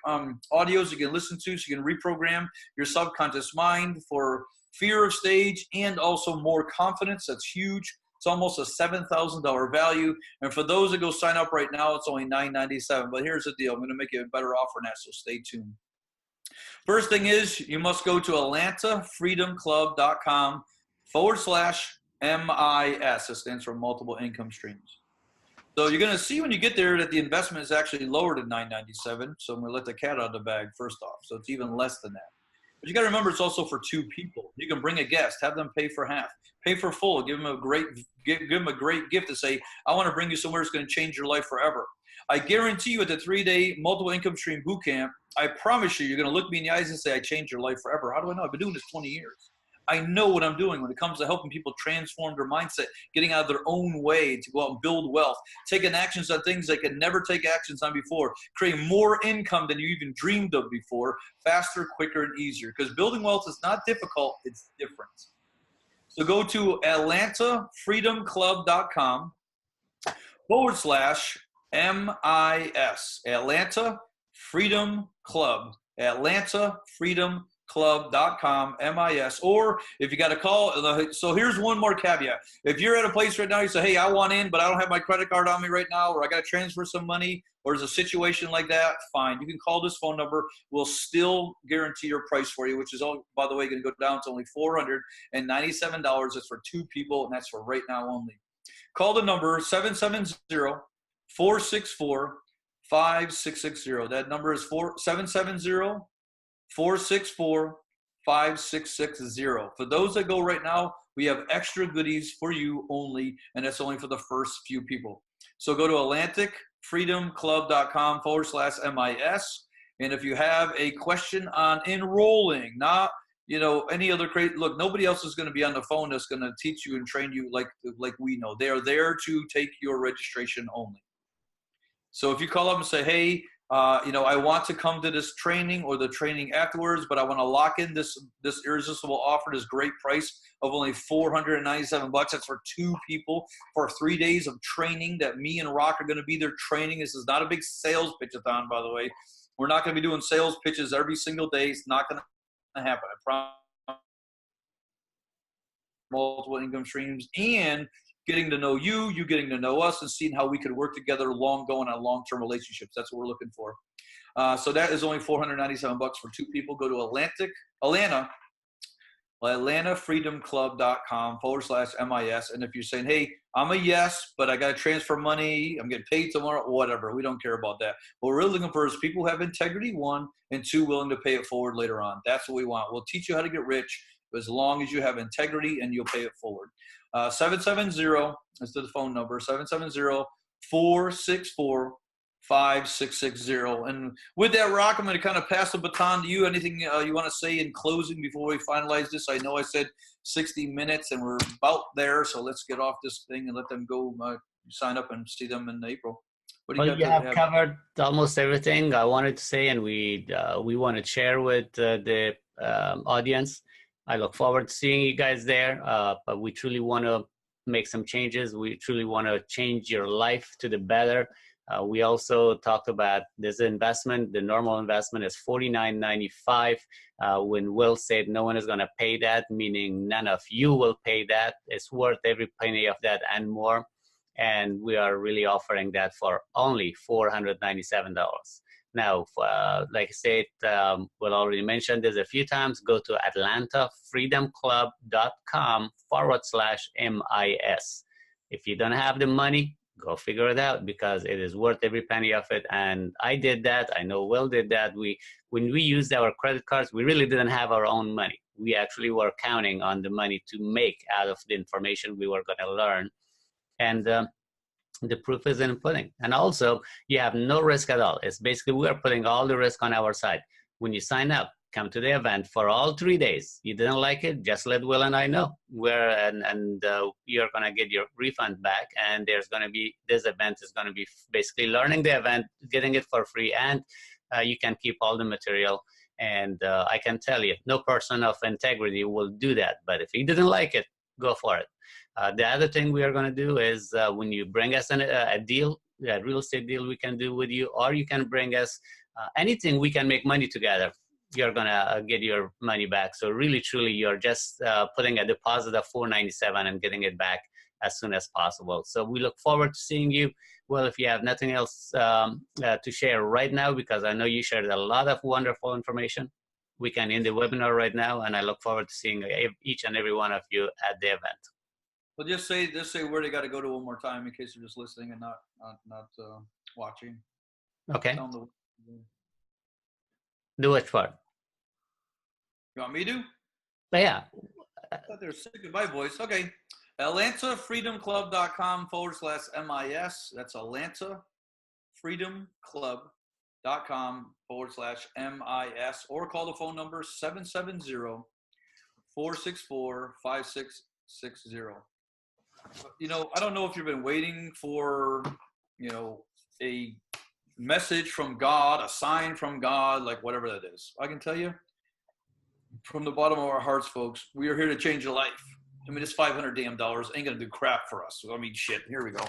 audios you can listen to, so you can reprogram your subconscious mind for fear of stage and also more confidence. That's huge. It's almost a $7,000 value. And for those that go sign up right now, it's only $997. But here's the deal. I'm going to make you a better offer than that, so stay tuned. First thing is, you must go to AtlantaFreedomClub.com/MIS. It stands for multiple income streams. So you're going to see when you get there that the investment is actually lower than $997. So I'm going to let the cat out of the bag first off. So it's even less than that. But you got to remember, it's also for two people. You can bring a guest, have them pay for half, pay for full, give them a great gift to say, I want to bring you somewhere that's going to change your life forever. I guarantee you at the 3-day multiple income stream boot camp, I promise you're going to look me in the eyes and say, I changed your life forever. How do I know? I've been doing this 20 years. I know what I'm doing when it comes to helping people transform their mindset, getting out of their own way to go out and build wealth, taking actions on things they could never take actions on before, creating more income than you even dreamed of before, faster, quicker, and easier. Because building wealth is not difficult, it's different. So go to AtlantaFreedomClub.com /MIS. Atlanta Freedom Club. AtlantaFreedomClub.com MIS. Or if you got a call, so here's one more caveat. If you're at a place right now, you say, hey, I want in, but I don't have my credit card on me right now, or I got to transfer some money, or there's a situation like that, fine. You can call this phone number. We'll still guarantee your price for you, which is, by the way, going to go down to only $497. That's for 2 people, and that's for right now only. Call the number 770-464-5660. That number is 770-464-5660. For those that go right now, we have extra goodies for you only, and that's only for the first few people. So go to AtlanticFreedomClub.com /MIS. And if you have a question on enrolling, not any other look, nobody else is going to be on the phone that's going to teach you and train you like we know. They are there to take your registration only. So if you call up and say, hey, I want to come to this training or the training afterwards, but I want to lock in this irresistible offer, this great price of only $497. That's for 2 people for 3 days of training that me and Rock are going to be there training. This is not a big sales pitch-a-thon, by the way. We're not going to be doing sales pitches every single day. It's not going to happen. I promise. Multiple income streams and getting to know you getting to know us, and seeing how we could work together going on long-term relationships. That's what we're looking for. So that is only $497 for 2 people. Go to AtlantaFreedomClub.com /MIS. And if you're saying, hey, I'm a yes, but I got to transfer money, I'm getting paid tomorrow, whatever, we don't care about that. What we're really looking for is people who have integrity, 1, and 2, willing to pay it forward later on. That's what we want. We'll teach you how to get rich as long as you have integrity and you'll pay it forward. 770, that's the phone number, 770-464-5660. And with that, Rock, I'm going to kind of pass the baton to you. Anything you want to say in closing before we finalize this? I know I said 60 minutes, and we're about there, so let's get off this thing and let them go sign up and see them in April. Well, you have covered almost everything I wanted to say, and we want to share with the audience. I look forward to seeing you guys there, but we truly want to make some changes. We truly want to change your life to the better. We also talked about this investment. The normal investment is $49.95. When Will said no one is going to pay that, meaning none of you will pay that. It's worth every penny of that and more. And we are really offering that for only $497. Now, like I said, Will already mentioned this a few times. Go to AtlantaFreedomClub.com /MIS. If you don't have the money, go figure it out, because it is worth every penny of it. And I did that. I know Will did that. When we used our credit cards, we really didn't have our own money. We actually were counting on the money to make out of the information we were going to learn. And the proof is in the pudding. And also, you have no risk at all. It's basically, we are putting all the risk on our side. When you sign up, come to the event for all 3 days. You didn't like it, just let Will and I know. You're going to get your refund back. And there's going to be, this event is going to be basically learning the event, getting it for free, and you can keep all the material. And I can tell you, no person of integrity will do that. But if he didn't like it, go for it. The other thing we are going to do is when you bring us a deal, a real estate deal we can do with you, or you can bring us anything we can make money together, you're going to get your money back. So really, truly, you're just putting a deposit of $497 and getting it back as soon as possible. So we look forward to seeing you. Well, if you have nothing else to share right now, because I know you shared a lot of wonderful information, we can end the webinar right now, and I look forward to seeing each and every one of you at the event. Well, just say where they got to go to one more time in case they're just listening and not watching. Okay. Do which part? You want me to? But yeah. I thought they were sick of my voice. Okay. AtlantaFreedomClub.com /MIS. That's AtlantaFreedomClub.com /MIS. Or call the phone number 770 464-5660. You know, I don't know if you've been waiting for, you know, a message from God, a sign from God, like whatever that is. I can tell you from the bottom of our hearts, folks, we are here to change your life. I mean, this $500 damn ain't gonna do crap for us. I mean, shit. Here we go.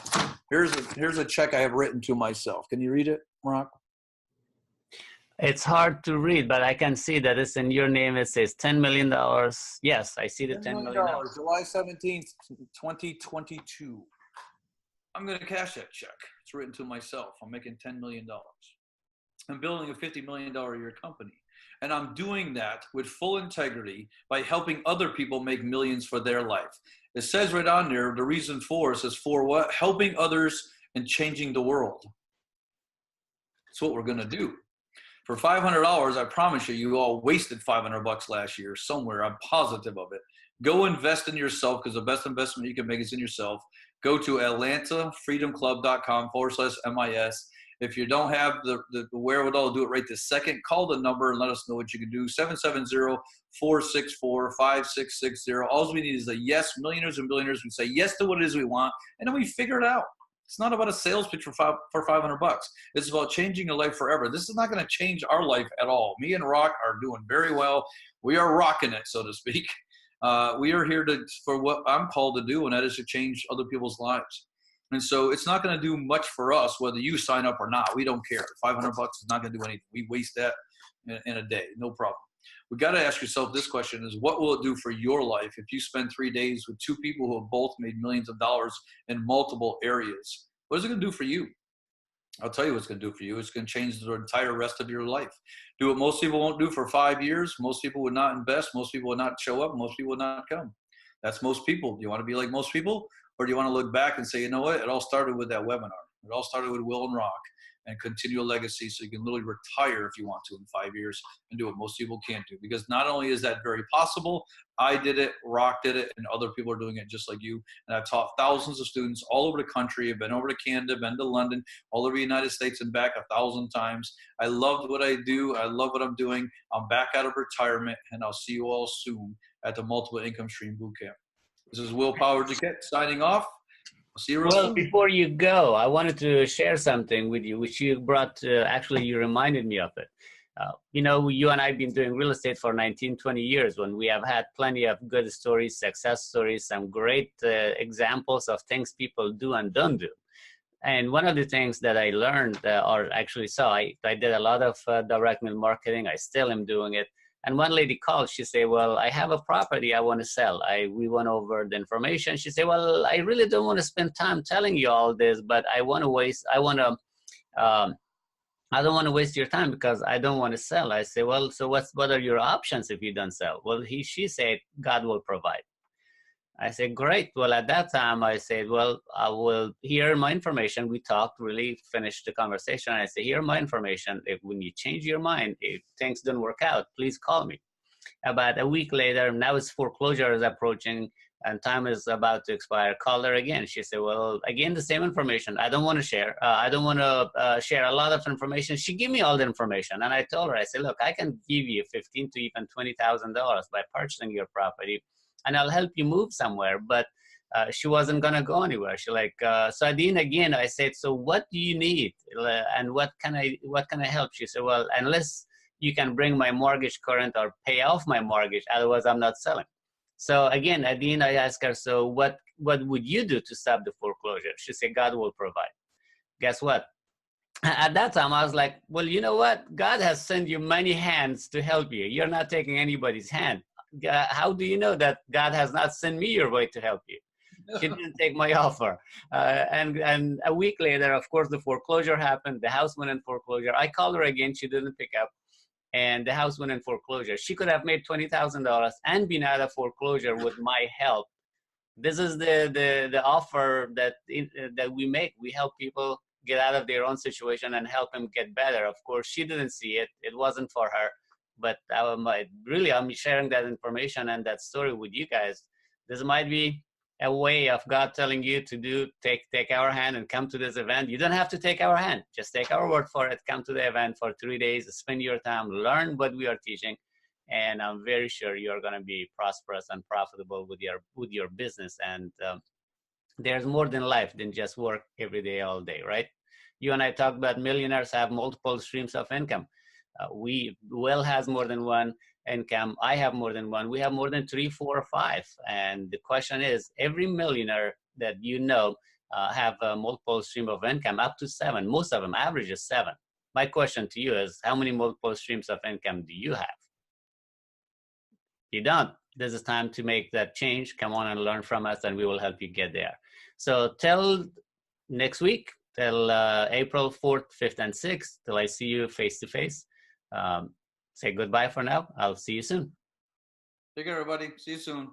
Here's a check I have written to myself. Can you read it, Rock? It's hard to read, but I can see that it's in your name. It says $10 million. Yes, I see the $10 million. July 17th, 2022. I'm going to cash that check. It's written to myself. I'm making $10 million. I'm building a $50 million a year company. And I'm doing that with full integrity by helping other people make millions for their life. It says right on there, the reason for, it says for what? Helping others and changing the world. That's what we're going to do. For $500, I promise you, you all wasted $500 last year somewhere. I'm positive of it. Go invest in yourself, because the best investment you can make is in yourself. Go to AtlantaFreedomClub.com/MIS. If you don't have the wherewithal to do it right this second, call the number and let us know what you can do. 770-464-5660. All we need is a yes. Millionaires and billionaires, we say yes to what it is we want, and then we figure it out. It's not about a sales pitch for $500. It's about changing your life forever. This is not going to change our life at all. Me and Rock are doing very well. We are rocking it, so to speak. We are here for what I'm called to do, and that is to change other people's lives. And so it's not going to do much for us whether you sign up or not. We don't care. $500 is not going to do anything. We waste that in a day. No problem. We got to ask yourself this question: is what will it do for your life if you spend 3 days with two people who have both made millions of dollars in multiple areas? What is it going to do for you? I'll tell you what it's going to do for you. It's going to change the entire rest of your life. Do what most people won't do for 5 years. Most people would not invest. Most people would not show up. Most people would not come. That's most people. Do you want to be like most people? Or do you want to look back and say, you know what? It all started with that webinar. It all started with Will and Rock, and continue a legacy so you can literally retire if you want to in 5 years and do what most people can't do. Because not only is that very possible, I did it, Rock did it, and other people are doing it just like you. And I've taught thousands of students all over the country. I've been over to Canada, been to London, all over the United States and back 1,000 times. I loved what I do. I love what I'm doing. I'm back out of retirement, and I'll see you all soon at the Multiple Income Stream Bootcamp. This is Will Power Duquette signing off. I'll see you real soon. Well, before you go, I wanted to share something with you, which you brought, actually you reminded me of it. You know, you and I have been doing real estate for 19, 20 years when we have had plenty of good stories, success stories, some great examples of things people do and don't do. And one of the things that I learned, or actually saw, I did a lot of direct mail marketing. I still am doing it. And one lady called, she said, well, I have a property I want to sell. We went over the information. She said, well, I really don't want to spend time telling you all this, but I don't want to waste your time because I don't want to sell. I say, well, so what are your options if you don't sell? Well, she said, God will provide. I said, great. Well, at that time, I said, well, I will hear my information. We talked, really finished the conversation. I said, here my information. When you change your mind, if things don't work out, please call me. About a week later, now it's foreclosure is approaching and time is about to expire. Call her again. She said, well, again, the same information. I don't want to share. I don't want to share a lot of information. She gave me all the information. And I told her, I said, look, I can give you $15,000 to even $20,000 by purchasing your property, and I'll help you move somewhere. But she wasn't going to go anywhere. She like, so at the end again, I said, so what do you need? And what can I help? She said, well, unless you can bring my mortgage current or pay off my mortgage, otherwise I'm not selling. So again, at the end, I asked her, so what would you do to stop the foreclosure? She said, God will provide. Guess what? At that time, I was like, well, you know what? God has sent you many hands to help you. You're not taking anybody's hand. How do you know that God has not sent me your way to help you? She didn't take my offer. And a week later, of course, the foreclosure happened. The house went in foreclosure. I called her again. She didn't pick up. And the house went in foreclosure. She could have made $20,000 and been out of foreclosure with my help. This is the offer that we make. We help people get out of their own situation and help them get better. Of course, she didn't see it. It wasn't for her. But I'm sharing that information and that story with you guys. This might be a way of God telling you to take our hand and come to this event. You don't have to take our hand. Just take our word for it. Come to the event for 3 days. Spend your time. Learn what we are teaching. and I'm very sure you're going to be prosperous and profitable with your business. And there's more than life than just work every day, all day, right? You and I talked about millionaires have multiple streams of income. Will has more than one income. I have more than one. We have more than 3, 4, or 5. And the question is, every millionaire that you know have a multiple stream of income, up to 7. Most of them average is 7. My question to you is, how many multiple streams of income do you have? You don't. This is time to make that change. Come on and learn from us, and we will help you get there. So till next week, till April 4th, 5th, and 6th, till I see you face to face. Say goodbye for now. I'll see you soon. Take care, everybody. See you soon.